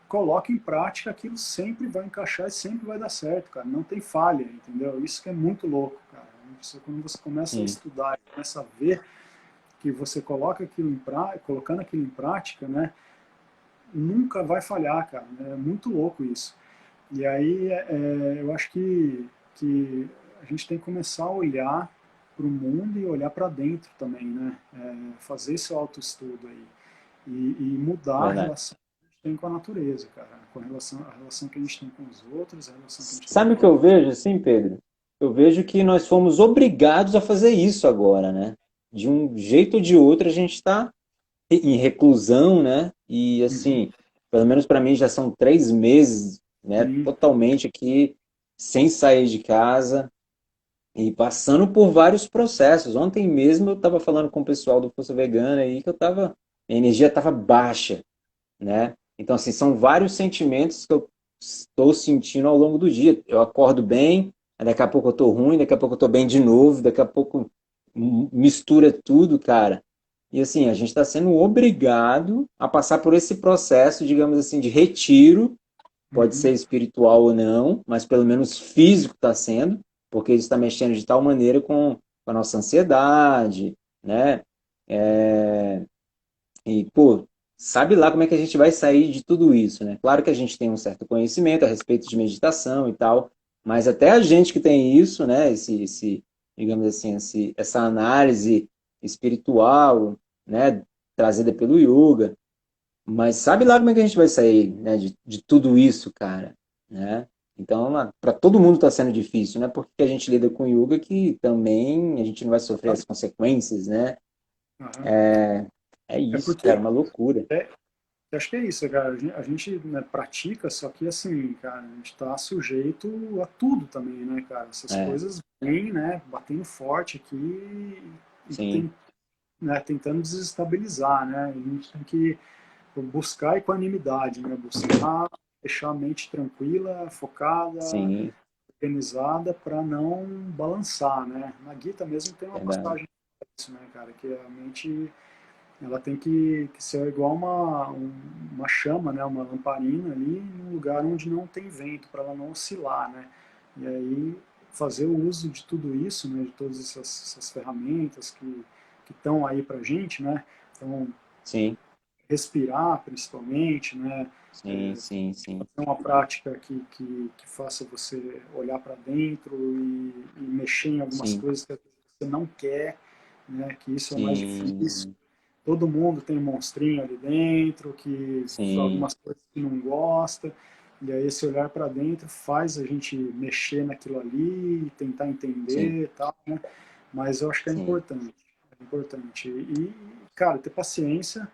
A: coloca em prática, aquilo sempre vai encaixar e sempre vai dar certo, cara. Não tem falha, entendeu? Isso que é muito louco, cara. Quando você começa a
B: sim,
A: estudar, começa a ver que você coloca aquilo colocando aquilo em prática, né? Nunca vai falhar, cara. É muito louco isso. E aí eu acho que a gente tem que começar a olhar para o mundo e olhar para dentro também, né? Fazer esse autoestudo aí e mudar a
B: verdade.
A: relação que a gente tem com a natureza, cara, a relação que a gente tem com os outros, a relação que a gente tem
B: Sabe o
A: com
B: que eu vejo, assim, Pedro? Eu vejo que nós fomos obrigados a fazer isso agora, né? De um jeito ou de outro, a gente está em reclusão, né? E,
A: uhum,
B: assim, pelo menos para mim já são 3 meses, né?
A: sim,
B: Totalmente aqui, sem sair de casa. E passando por vários processos. Ontem mesmo eu estava falando com o pessoal do Força Vegana aí que minha energia estava baixa, né? Então, assim, são vários sentimentos que eu estou sentindo ao longo do dia. Eu acordo bem, aí daqui a pouco eu estou ruim, daqui a pouco eu estou bem de novo, daqui a pouco mistura tudo, cara. E assim, a gente está sendo obrigado a passar por esse processo, digamos assim, de retiro, pode ser
A: uhum,
B: espiritual ou não, mas pelo menos físico está sendo, porque isso está mexendo de tal maneira com a nossa ansiedade, né? E, pô, sabe lá como é que a gente vai sair de tudo isso, né? Claro que a gente tem um certo conhecimento a respeito de meditação e tal, mas até a gente que tem isso, né? Digamos assim, essa análise espiritual, né? Trazida pelo yoga, mas sabe lá como é que a gente vai sair, né, de tudo isso, cara, né? Então, para todo mundo está sendo difícil, né? Porque a gente lida com yoga que também a gente não vai sofrer as consequências, né?
A: aham.
B: É
A: É
B: isso,
A: porque
B: cara, uma loucura.
A: eu acho que é isso, cara. A gente, né, pratica, só que assim, cara, a gente está sujeito a tudo também, né, cara? Essas
B: É,
A: coisas vêm, né, batendo forte aqui e
B: sim,
A: né, tentando desestabilizar, né? A gente tem que buscar equanimidade, né? Buscar deixar a mente tranquila, focada,
B: sim,
A: organizada para não balançar, né? Na Gita mesmo tem uma
B: verdade.
A: passagem disso, né, cara, que a mente ela tem que ser igual uma chama, né, uma lamparina ali num lugar onde não tem vento para ela não oscilar, né? E aí fazer o uso de tudo isso, né, de todas essas ferramentas que estão aí para gente, né? Então
B: Sim,
A: respirar, principalmente, né?
B: Sim, sim, sim,
A: Fazer uma prática que faça você olhar para dentro e mexer em algumas
B: sim,
A: coisas que você não quer, né? Que isso é o mais difícil.
B: sim,
A: Todo mundo tem um monstrinho ali dentro, que
B: sim,
A: algumas coisas que não gosta, e aí esse olhar para dentro faz a gente mexer naquilo ali, e tentar
B: sim,
A: entender e tal, né? Mas eu acho que
B: sim,
A: é importante. E, cara, ter paciência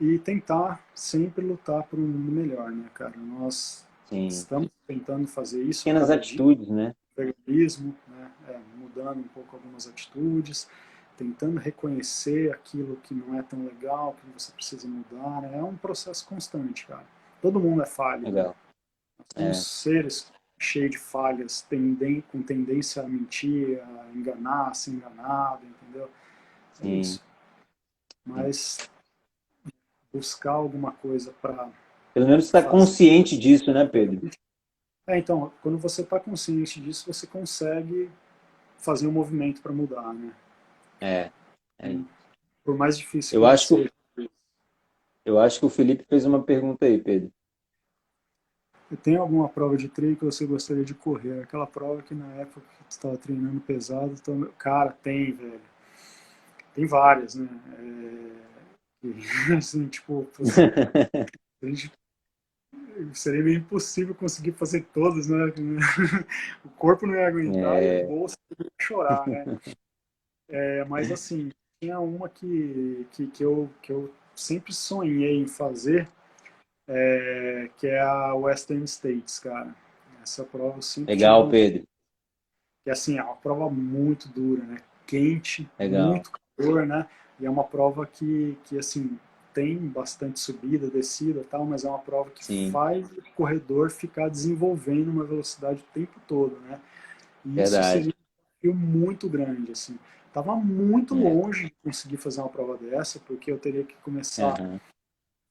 A: e tentar sempre lutar por um mundo melhor, né, cara? Nós
B: sim.
A: estamos tentando fazer isso a
B: Pequenas
A: cada dia,
B: atitudes, né?
A: veganismo, né? Mudando um pouco algumas atitudes, tentando reconhecer aquilo que não é tão legal, que você precisa mudar, né? É um processo constante, cara. Todo mundo é falho, né?
B: Legal.
A: Nós somos
B: É,
A: seres cheios de falhas, com tendência a mentir, a enganar, a ser enganado, entendeu? É
B: sim,
A: isso.
B: sim.
A: Mas buscar alguma coisa para
B: Pelo menos está
A: fazer.
B: consciente disso, né, Pedro?
A: Então, quando você está consciente disso, você consegue fazer um movimento para mudar, né?
B: É, é.
A: Por mais difícil
B: Eu
A: que ele
B: acho que,
A: seja.
B: eu acho que o Felipe fez uma pergunta aí, Pedro.
A: Tem alguma prova de treino que você gostaria de correr? Aquela prova que na época que você estava treinando pesado, então, cara, tem, velho. Tem várias, né? Assim, tipo, a gente, seria meio impossível conseguir fazer todas, né? O corpo não ia aguentar e o
B: É,
A: bolso ia chorar, né? Mas assim, tinha uma que eu sempre sonhei em fazer, que é a Western States, cara. Essa prova eu sempre tive
B: legal,
A: vontade.
B: Pedro.
A: Que assim, é uma prova muito dura, né? Quente,
B: Legal.
A: muito calor, né? E é uma prova que assim, tem bastante subida, descida e tal, mas é uma prova que
B: Sim,
A: faz o corredor ficar desenvolvendo uma velocidade o tempo todo, né? E isso seria
B: verdade.
A: um desafio muito grande, assim. Tava muito
B: É,
A: longe de conseguir fazer uma prova dessa, porque eu teria que começar a
B: aham,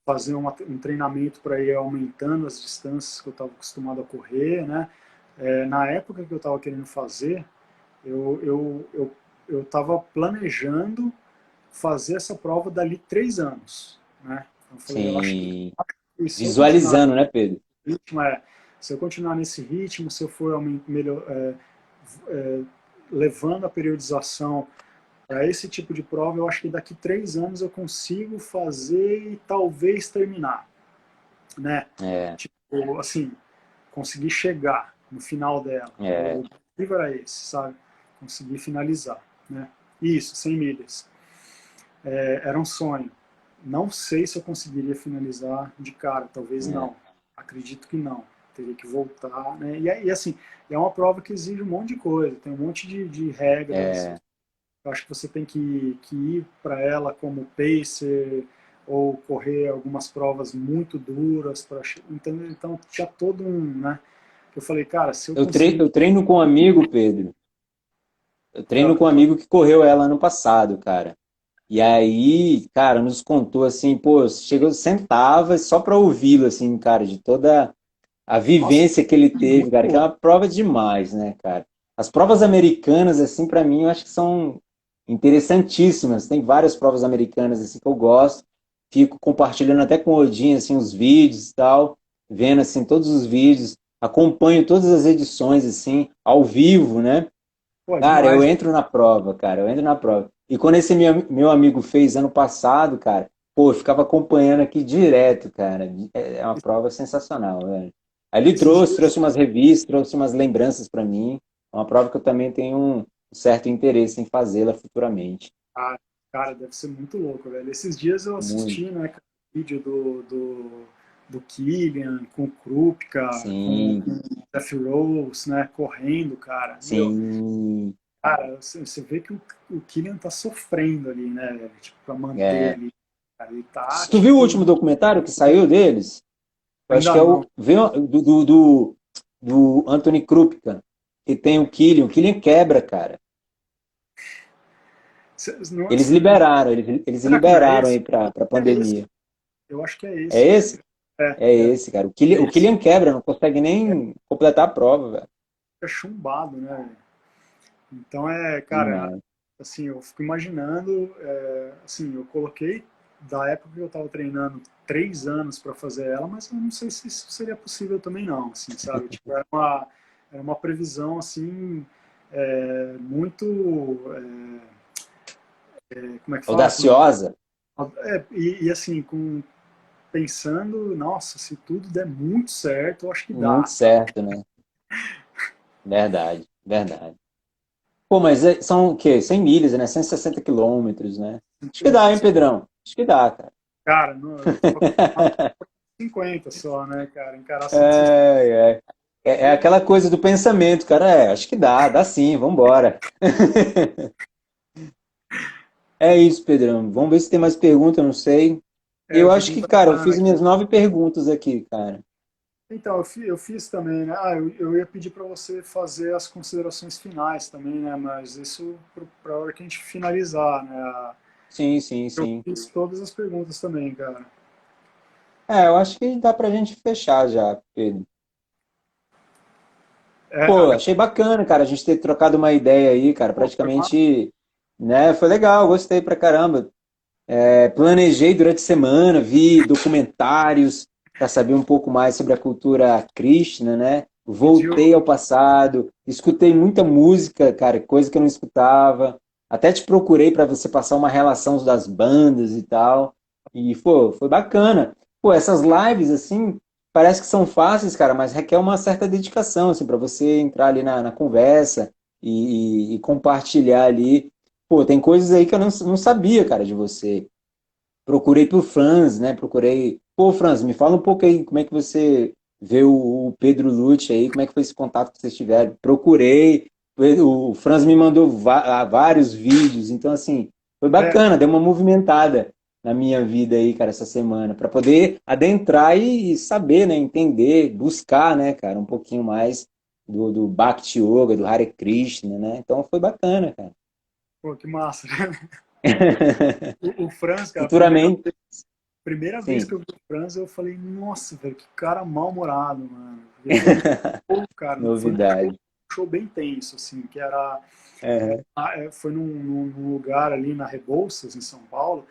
A: fazer um treinamento para ir aumentando as distâncias que eu estava acostumado a correr, né? Na época que eu estava querendo fazer, eu estava planejando fazer essa prova dali 3 anos, né? Então, eu falei, eu acho que
B: sim.
A: se eu continuar
B: Visualizando, né, Pedro?
A: nesse ritmo, se eu continuar nesse ritmo, se eu for melhor, é, levando a periodização para esse tipo de prova, eu acho que daqui 3 anos eu consigo fazer e talvez terminar, né?
B: É,
A: Tipo, assim, conseguir chegar no final dela. O
B: é,
A: objetivo era esse, sabe? Conseguir finalizar, né? Isso, 100 milhas. Era um sonho. Não sei se eu conseguiria finalizar de cara, talvez
B: é,
A: não. Acredito que não. Teria que voltar, né? E assim, é uma prova que exige um monte de coisa, tem um monte de regras.
B: é.
A: Eu acho que você tem que ir para ela como pacer ou correr algumas provas muito duras para entender. Então tinha todo um, né? Eu falei, cara, se eu
B: Eu
A: conseguir,
B: treino com um amigo, Pedro. Eu treino com um amigo que correu ela ano passado, cara. E aí, cara, nos contou assim, pô, chegou, sentava só pra ouvi-lo, assim, cara, de toda a
A: nossa,
B: vivência que ele
A: é
B: teve,
A: muito
B: cara, que é
A: louco.
B: uma prova demais, né, cara? As provas americanas, assim, pra mim, eu acho que são interessantíssimas. Tem várias provas americanas, assim, que eu gosto. Fico compartilhando até com o Odin, assim, os vídeos e tal, vendo, assim, todos os vídeos. Acompanho todas as edições, assim, ao vivo, né?
A: Pô, é
B: Cara, eu
A: demais.
B: entro na prova, cara, eu entro na prova. E quando esse meu amigo fez ano passado, cara, pô, eu ficava acompanhando aqui direto, cara. É uma prova sensacional, velho. Aí ele
A: Esses dias,
B: trouxe umas revistas, trouxe umas lembranças pra mim. É uma prova que eu também tenho um certo interesse em fazê-la futuramente.
A: ah, cara, deve ser muito louco, velho. Esses dias eu
B: Muito.
A: assisti, né, cara, vídeo do Killian com o Krupka, com
B: Sim,
A: o Jeff Rose, né, correndo, cara. Meu,
B: sim.
A: cara, você vê que o Killian tá sofrendo ali, né, velho, tipo, pra manter
B: É.
A: ali. Cara, ele tá,
B: Tu viu o
A: tipo,
B: último documentário que saiu deles? Eu acho
A: ainda
B: que é
A: não.
B: o do Anthony Krupka, que tem o Killian. O Killian quebra, cara.
A: Não,
B: Eles
A: será que não é
B: liberaram
A: esse?
B: aí pra
A: É esse.
B: pandemia.
A: Eu acho que é
B: É
A: esse,
B: esse?
A: velho. É,
B: É
A: é,
B: esse, cara.
A: é
B: O
A: esse.
B: Killian quebra, não consegue nem completar a prova, velho.
A: É chumbado, né, velho? Então cara,
B: Demais.
A: assim, eu fico imaginando, assim, eu coloquei. da época que eu estava treinando 3 anos para fazer ela, mas eu não sei se isso seria possível também não, assim, sabe? Tipo, era uma previsão, assim, muito, como é que fala?
B: Audaciosa?
A: Assim, pensando, nossa, se tudo der muito certo, eu acho que
B: Muito
A: dá.
B: certo, né? Verdade, verdade. Pô, mas são o quê? 100 milhas, né? 160 quilômetros, né? Acho que dá, hein, Pedrão? Acho que dá, cara.
A: Cara, não, eu tô acostumado com 50 só, né, cara? Encarar 160.
B: É aquela coisa do pensamento, cara. Acho que dá sim, vambora. É isso, Pedrão. Vamos ver se tem mais perguntas, não sei.
A: Eu
B: Eu
A: vi
B: acho
A: que
B: que,
A: tá
B: cara, eu
A: falando
B: fiz
A: aqui.
B: minhas 9 perguntas aqui, cara.
A: Então, eu fiz também, né? Eu ia pedir para você fazer as considerações finais também, né? Mas isso para a hora que a gente finalizar, né?
B: Sim, sim,
A: Eu
B: sim.
A: fiz todas as perguntas também, cara.
B: Eu acho que dá pra gente fechar já, Pedro. Pô,
A: É,
B: achei bacana, cara, a gente ter trocado uma ideia aí, cara.
A: pô, foi massa.
B: Praticamente, né? Foi legal, gostei pra caramba. Planejei durante a semana, vi documentários para saber um pouco mais sobre a cultura Krishna, né? Voltei
A: Pediu,
B: ao passado, escutei muita música, cara, coisa que eu não escutava. Até te procurei para você passar uma relação das bandas e tal. E, pô, foi bacana. Pô, essas lives, assim, parece que são fáceis, cara, mas requer uma certa dedicação, assim, para você entrar ali na conversa e compartilhar ali. Pô, tem coisas aí que eu não sabia, cara, de você. Procurei por Franz, né? Procurei. Pô, Franz, me fala um pouco aí como é que você vê o Pedro Lutz aí, como é que foi esse contato que vocês tiveram? Procurei, o Franz me mandou vários vídeos, então assim, foi
A: é,
B: bacana, deu uma movimentada na minha vida aí, cara, essa semana, para poder adentrar e saber, né? Entender, buscar, né, cara, um pouquinho mais do Bhakti Yoga, do Hare Krishna, né? Então foi bacana, cara.
A: pô, que massa, né? O Franz, cara,
B: Futuramente,
A: primeira vez que
B: sim,
A: eu vi o Franz, eu falei, nossa, velho, que cara mal-humorado, mano. Porque foi no show, cara, foi num
B: novidade.
A: show bem tenso, assim, que era.
B: Aham,
A: Foi num lugar ali na Rebouças, em São Paulo,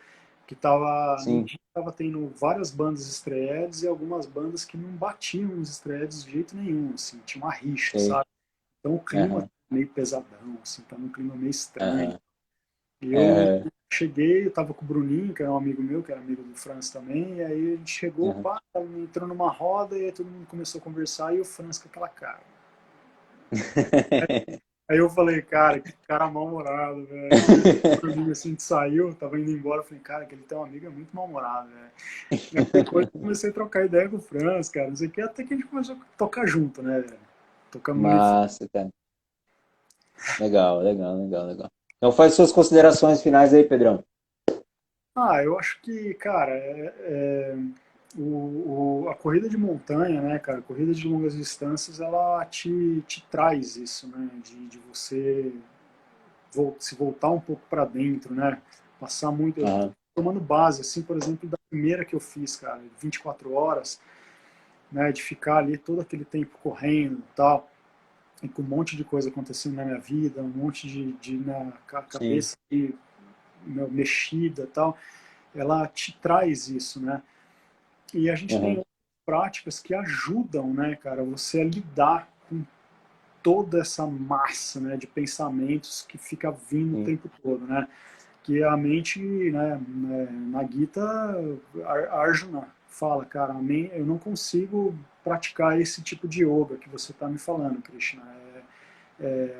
A: que tava, no
B: sim,
A: dia tava tendo várias bandas estreantes e algumas bandas que não batiam os estreantes de jeito nenhum, assim, tinha uma rixa,
B: sei.
A: sabe? Então o clima
B: Aham,
A: meio pesadão, assim, tava um clima meio estranho.
B: aham,
A: E eu
B: aham,
A: cheguei, eu tava com o Bruninho, que era um amigo meu, que era amigo do Franz também, e aí a gente chegou,
B: aham.
A: pá, entrou numa roda e aí todo mundo começou a conversar e o Franz com aquela cara. Aí eu falei, cara, que cara mal-humorado, velho. Aí o amigo assim saiu, tava indo embora, eu falei, cara, aquele teu amigo é muito mal-humorado, velho. E aí depois eu comecei a trocar ideia com o Franz, cara, não sei o que, até que a gente começou a tocar junto, né, velho? Tocamos ali.
B: Massa, cara. Legal, legal, legal, legal. Então faz suas considerações finais aí, Pedrão.
A: Eu acho que, cara, a corrida de montanha, né, cara, a corrida de longas distâncias, ela te traz isso, né, de você se voltar um pouco para dentro, né, passar muito, eu tô
B: Aham,
A: tomando base, assim, por exemplo, da primeira que eu fiz, cara, 24 horas, né, de ficar ali todo aquele tempo correndo e tal, e com um monte de coisa acontecendo na minha vida, um monte de na
B: sim.
A: cabeça ali, mexida e tal, ela te traz isso, né, e a gente tem
B: Aham,
A: outras práticas que ajudam, né, cara, você a lidar com toda essa massa, né, de pensamentos que fica vindo o
B: sim.
A: tempo todo, né? Que a mente, na Gita, Arjuna fala, cara, eu não consigo praticar esse tipo de yoga que você está me falando, Krishna.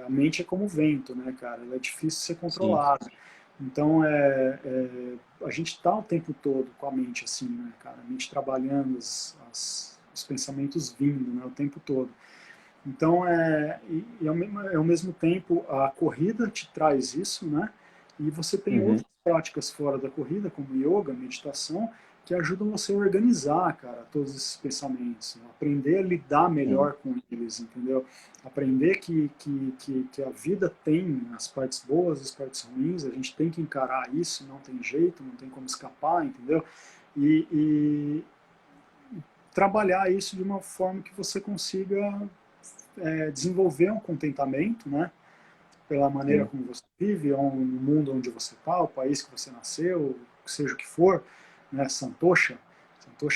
A: A mente é como vento, né, cara? Ela é difícil de ser
B: Sim.
A: controlada. Então, a gente está o tempo todo com a mente assim, né, cara? A mente trabalhando, os pensamentos vindo, né, o tempo todo. Então, ao mesmo tempo, a corrida te traz isso, né? E você tem
B: Uhum,
A: outras práticas fora da corrida, como yoga, meditação, que ajudam você a organizar, cara, todos esses pensamentos, né? Aprender a lidar
B: sim.
A: melhor com eles, entendeu? Aprender que a vida tem as partes boas, as partes ruins, a gente tem que encarar isso, não tem jeito, não tem como escapar, entendeu? E trabalhar isso de uma forma que você consiga desenvolver um contentamento, né? Pela maneira
B: Sim.
A: como você vive, no mundo onde você está, o país que você nasceu, seja o que for, né, Santosha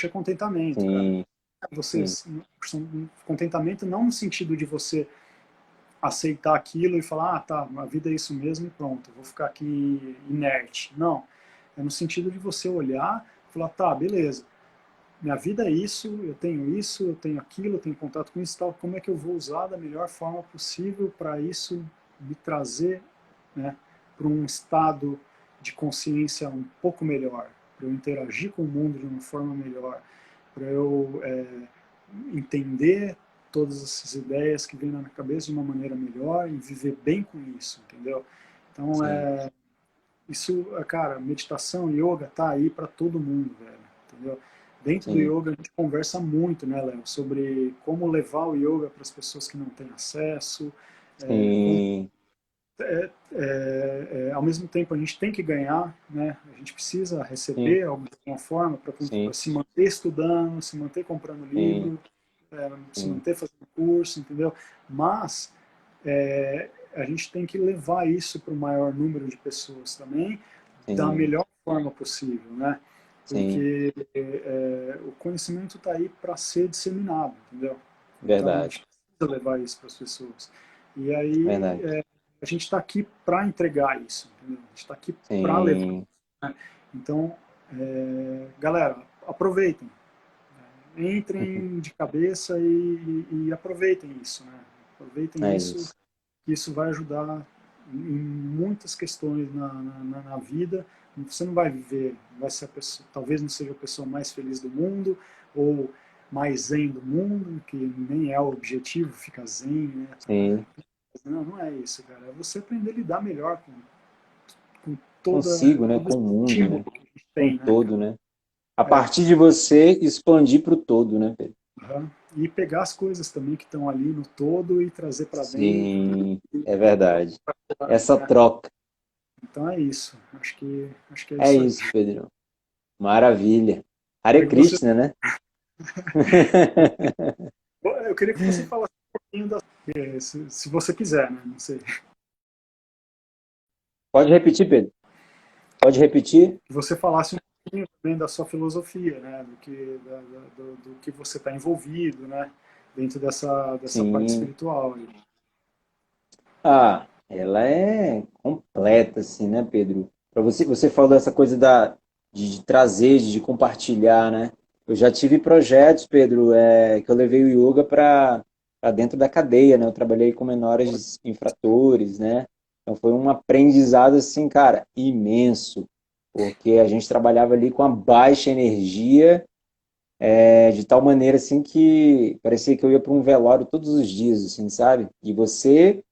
A: é contentamento, cara.
B: sim,
A: Você,
B: sim,
A: contentamento não no sentido de você aceitar aquilo e falar, ah, tá, a vida é isso mesmo e pronto, eu vou ficar aqui inerte. Não, é no sentido de você olhar e falar, tá, beleza, minha vida é isso, eu tenho aquilo, eu tenho contato com isso, tal, como é que eu vou usar da melhor forma possível para isso me trazer, né, para um estado de consciência um pouco melhor, para eu interagir com o mundo de uma forma melhor, para eu entender todas essas ideias que vêm na minha cabeça de uma maneira melhor e viver bem com isso, entendeu? Então,
B: sim,
A: isso, cara, meditação, yoga tá aí para todo mundo, velho, entendeu? Dentro do
B: sim,
A: yoga a gente conversa muito, né, Léo, sobre como levar o yoga para as pessoas que não têm acesso, como
B: sim,
A: ao mesmo tempo a gente tem que ganhar, né? A gente precisa
B: sim,
A: receber de alguma forma para
B: sim,
A: se manter estudando, se manter comprando
B: sim,
A: livro, se
B: sim,
A: manter fazendo curso, entendeu? Mas a gente tem que levar isso para o maior número de pessoas também, da
B: sim,
A: melhor forma possível, né?
B: sim,
A: Porque o conhecimento está aí para ser disseminado, entendeu? Então a
B: verdade,
A: gente precisa levar isso para as pessoas. E aí
B: verdade,
A: a gente está aqui para entregar isso, entendeu? A gente está aqui para levar.
B: sim,
A: Né? Então, galera, aproveitem, entrem de cabeça e aproveitem isso, né? Aproveitem
B: é
A: isso,
B: isso,
A: que isso vai ajudar em muitas questões na vida. Você não vai viver, vai ser a pessoa, talvez não seja a pessoa mais feliz do mundo, ou mais zen do mundo, que nem é o objetivo, ficar zen, né?
B: sim,
A: Não, não é isso, cara. É você aprender a lidar melhor com
B: consigo, né,
A: todo esse
B: com o mundo,
A: estímulo
B: né,
A: que a gente
B: com
A: tem,
B: o
A: né,
B: todo,
A: cara?
B: né, a
A: É,
B: partir de você expandir para o todo, né, Pedro?
A: uhum. E pegar as coisas também que estão ali no todo e trazer para dentro,
B: Sim,
A: e
B: é verdade,
A: procurar,
B: essa
A: né?
B: troca,
A: Então é isso. Acho que é
B: é
A: isso aí.
B: isso, Pedro, maravilha, Hare
A: Queria que você,
B: Krishna, né?
A: eu queria que você falasse um pouquinho se você quiser, né? Não sei.
B: Pode repetir, Pedro, pode repetir?
A: Que você falasse um pouquinho também da sua filosofia, né? Do que você está envolvido, né? Dentro dessa parte
B: Sim.
A: espiritual.
B: Ah, ela é completa, assim, né, Pedro? Para você, você falou dessa coisa de trazer, de compartilhar, né? Eu já tive projetos, Pedro, que eu levei o yoga para dentro da cadeia, né? Eu trabalhei com menores infratores, né? Então foi um aprendizado, assim, cara, imenso, porque a gente trabalhava ali com a baixa energia, de tal maneira, assim, que parecia que eu ia para um velório todos os dias, assim, sabe? E você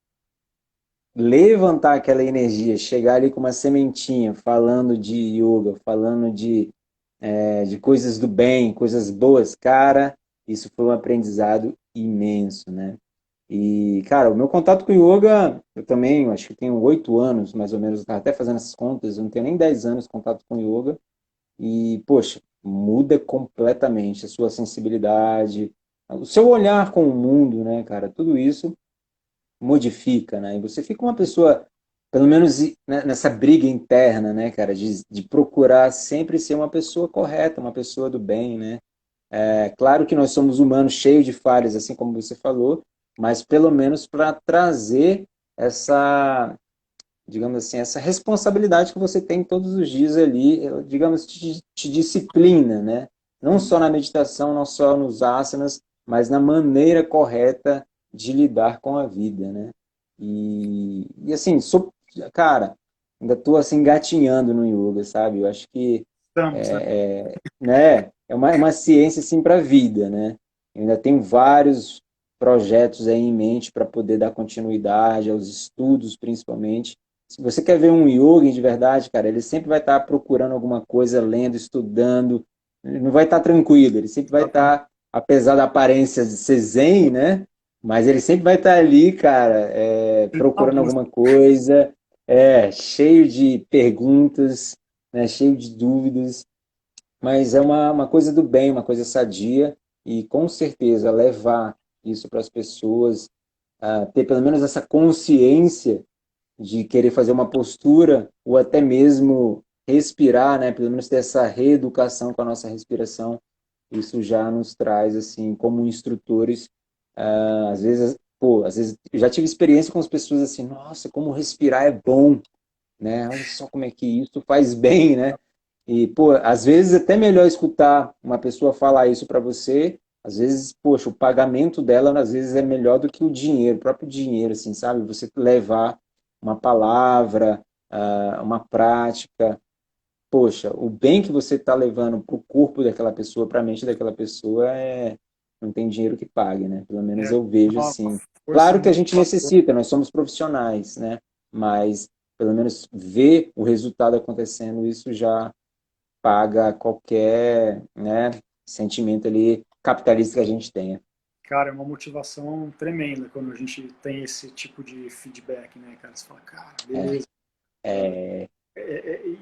B: levantar aquela energia, chegar ali com uma sementinha, falando de yoga, falando de coisas do bem, coisas boas, cara, isso foi um aprendizado imenso, né? E, cara, o meu contato com o yoga, eu também, acho que tenho 8 anos, mais ou menos, eu estava até fazendo essas contas, eu não tenho nem 10 anos de contato com o yoga, e, poxa, muda completamente a sua sensibilidade, o seu olhar com o mundo, né, cara? Tudo isso modifica, né? E você fica uma pessoa, pelo menos né, nessa briga interna, né, cara, de procurar sempre ser uma pessoa correta, uma pessoa do bem, né? É claro que nós somos humanos cheios de falhas, assim como você falou, mas pelo menos para trazer essa, digamos assim, essa responsabilidade que você tem todos os dias ali, digamos, te disciplina, né? Não só na meditação, não só nos asanas, mas na maneira correta de lidar com a vida, né? E assim, cara, ainda estou assim engatinhando no yoga, sabe? Eu acho que
A: Estamos, né?
B: né, é uma ciência assim para a vida, né? Eu ainda tenho vários projetos aí em mente para poder dar continuidade aos estudos, principalmente. Se você quer ver um yogi de verdade, cara, ele sempre vai estar procurando alguma coisa, lendo, estudando. Ele não vai estar tranquilo, ele sempre vai
A: Exatamente.
B: estar, apesar da aparência de ser zen, né? Mas ele sempre vai estar ali, cara,
A: Na
B: procurando
A: busca.
B: alguma coisa, cheio de perguntas, né? Cheio de dúvidas. Mas é uma coisa do bem, uma coisa sadia, e com certeza levar isso para as pessoas, ter pelo menos essa consciência de querer fazer uma postura, ou até mesmo respirar, né? Pelo menos ter essa reeducação com a nossa respiração, isso já nos traz, assim, como instrutores, às vezes, pô, às vezes eu já tive experiência com as pessoas assim, nossa, como respirar é bom, né? Olha só como é que isso faz bem, né? E, pô, às vezes é até melhor escutar uma pessoa falar isso para você. Às vezes, poxa, o pagamento dela, às vezes, é melhor do que o dinheiro, o próprio dinheiro, assim, sabe? Você levar uma palavra, uma prática. Poxa, o bem que você está levando para o corpo daquela pessoa, para a mente daquela pessoa, não tem dinheiro que pague, né? Pelo menos
A: É
B: eu vejo
A: uma
B: assim.
A: força
B: Claro que a
A: muito.
B: gente necessita, nós somos profissionais, né? Mas pelo menos ver o resultado acontecendo, isso já paga qualquer, né, sentimento ali capitalista que a gente tenha.
A: Cara, é uma motivação tremenda quando a gente tem esse tipo de feedback, né, cara? Você fala, cara,
B: É,
A: beleza.
B: é,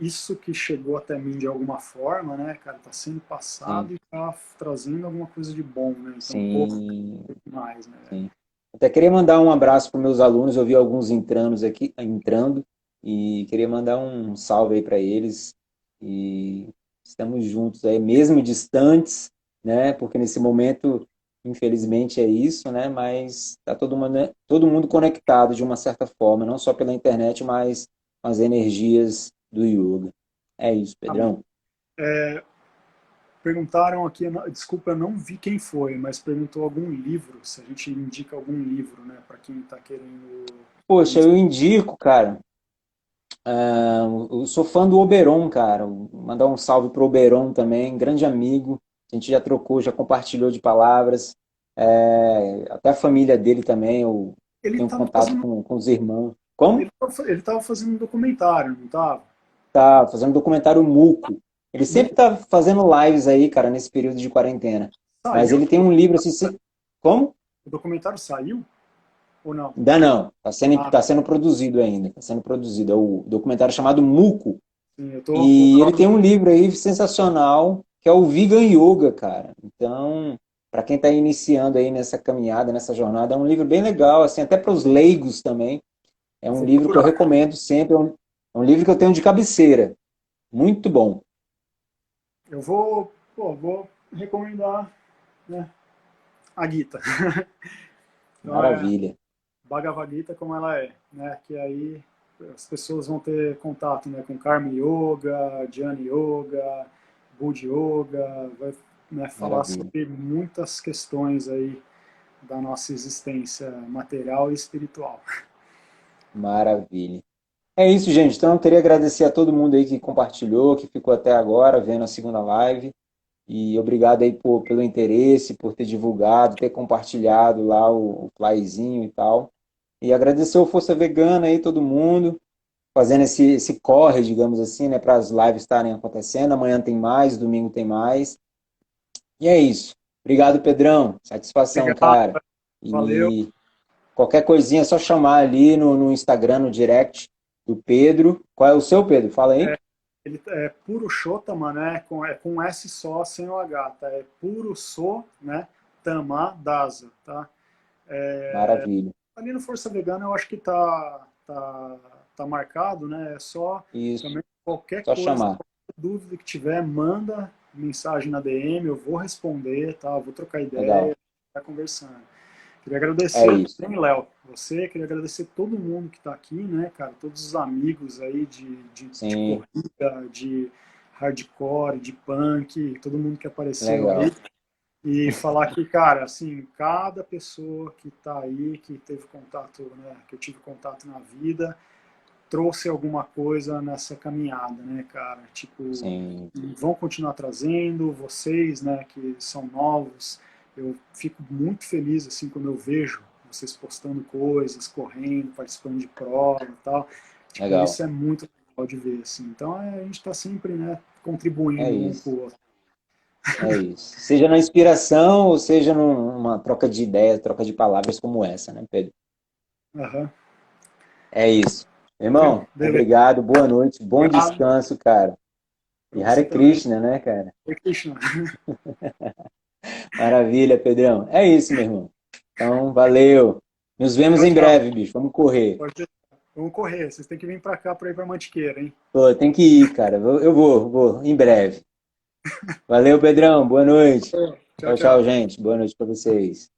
A: Isso que chegou até mim de alguma forma, né, cara, tá sendo
B: sim,
A: passado e tá trazendo alguma coisa de bom, né? Então, pô,
B: sim,
A: demais, né, velho?
B: sim. Até queria mandar um abraço para os meus alunos, eu vi alguns entrando, e queria mandar um salve aí para eles. E estamos juntos aí, mesmo distantes, né? Porque nesse momento, infelizmente, é isso, né? Mas tá todo mundo conectado de uma certa forma, não só pela internet, mas com as energias do yoga. É isso,
A: Amém.
B: Pedrão.
A: Perguntaram aqui, desculpa, eu não vi quem foi, mas perguntou algum livro, se a gente indica algum livro, né, para quem tá querendo
B: Poxa,
A: conhecer.
B: eu indico, cara. Eu sou fã do Oberon, cara. Mandar um salve pro Oberon também, grande amigo. A gente já trocou, já compartilhou de palavras. Até a família dele também, eu
A: Ele
B: tenho
A: tava
B: contato
A: fazendo,
B: com os irmãos. Como?
A: ele tava fazendo um documentário, não tava?
B: Tá fazendo um documentário Muco. Ele sempre
A: Mu-
B: tá fazendo lives aí, cara, nesse período de quarentena. Mas
A: Saiu?
B: ele tem um livro assim. Como?
A: O documentário saiu ou não?
B: Ainda não.
A: Ah,
B: Tá sendo produzido ainda. Tá sendo produzido. É o documentário chamado Muco.
A: sim, vou
B: E
A: dar
B: ele
A: uma.
B: tem um livro aí sensacional, que é o Vegan Yoga, cara. Então, para quem está iniciando aí nessa caminhada, nessa jornada, é um livro bem legal, assim, até para os leigos também. É
A: Eu
B: um
A: vou
B: livro que eu
A: procurar.
B: recomendo sempre, é um livro que eu tenho de cabeceira. Muito bom.
A: Eu vou, pô, vou recomendar, né, a Gita. Então é
B: Maravilha.
A: Bhagavad Gita como ela é, né? Que aí as pessoas vão ter contato, né, com Karma Yoga, Jnana Yoga, Buddha Yoga, vai, né, falar
B: Maravilha.
A: sobre muitas questões aí da nossa existência material e espiritual.
B: Maravilha. É isso, gente. Então, eu queria agradecer a todo mundo aí que compartilhou, que ficou até agora vendo a segunda live. E obrigado aí pelo interesse, por ter divulgado, ter compartilhado lá o flyzinho e tal. E agradecer ao Força Vegana aí, todo mundo, fazendo esse corre, digamos assim, né, para as lives estarem acontecendo. Amanhã tem mais, domingo tem mais. E é isso. Obrigado, Pedrão. Satisfação,
A: Obrigado,
B: cara.
A: valeu.
B: E qualquer coisinha é só chamar ali no Instagram, no direct do Pedro. Qual é o seu, Pedro? Fala aí.
A: É, ele é Purushotama, né? Com S só, sem o H, tá? É Purusho, né? Tama Dasa, tá?
B: Maravilha.
A: Ali no Força Vegana eu acho que tá marcado, né? É só
B: Isso.
A: também qualquer
B: Só
A: coisa,
B: chamar.
A: qualquer dúvida que tiver, manda mensagem na DM, eu vou responder, tá? Vou trocar ideia,
B: Legal.
A: tá conversando. Queria
B: É
A: agradecer
B: isso.
A: também, Léo, você, queria agradecer todo mundo que está aqui, né, cara? Todos os amigos aí de
B: Sim,
A: corrida, de hardcore, de punk, todo mundo que apareceu aí.
B: legal.
A: E falar que, cara, assim, cada pessoa que está aí, que teve contato, né, que eu tive contato na vida, trouxe alguma coisa nessa caminhada, né, cara? Tipo,
B: Sim,
A: vão continuar trazendo, vocês, né, que são novos, eu fico muito feliz, assim, quando eu vejo vocês postando coisas, correndo, participando de prova e tal. Tipo,
B: legal.
A: isso é muito legal de ver, assim. Então, a gente está sempre, né,
B: É
A: contribuindo um com
B: isso.
A: o outro.
B: É isso. Seja na inspiração ou seja numa troca de ideias, troca de palavras como essa, né, Pedro?
A: Aham.
B: É isso. Irmão,
A: Beleza.
B: obrigado, boa noite, bom
A: Obrigado
B: descanso, cara.
A: para
B: E
A: você
B: Hare
A: também.
B: Krishna, né, cara?
A: Hare Krishna.
B: Maravilha, Pedrão. É isso, meu irmão. Então, valeu. Nos vemos
A: Tchau,
B: em
A: tchau.
B: breve, bicho. Vamos correr.
A: Pode Vamos correr, vocês têm que vir para cá para ir para Mantiqueira, hein?
B: Pô, tem que ir, cara. Eu vou, em breve. Valeu, Pedrão. Boa noite.
A: Tchau,
B: Tchau, tchau,
A: tchau.
B: gente. Boa noite para vocês.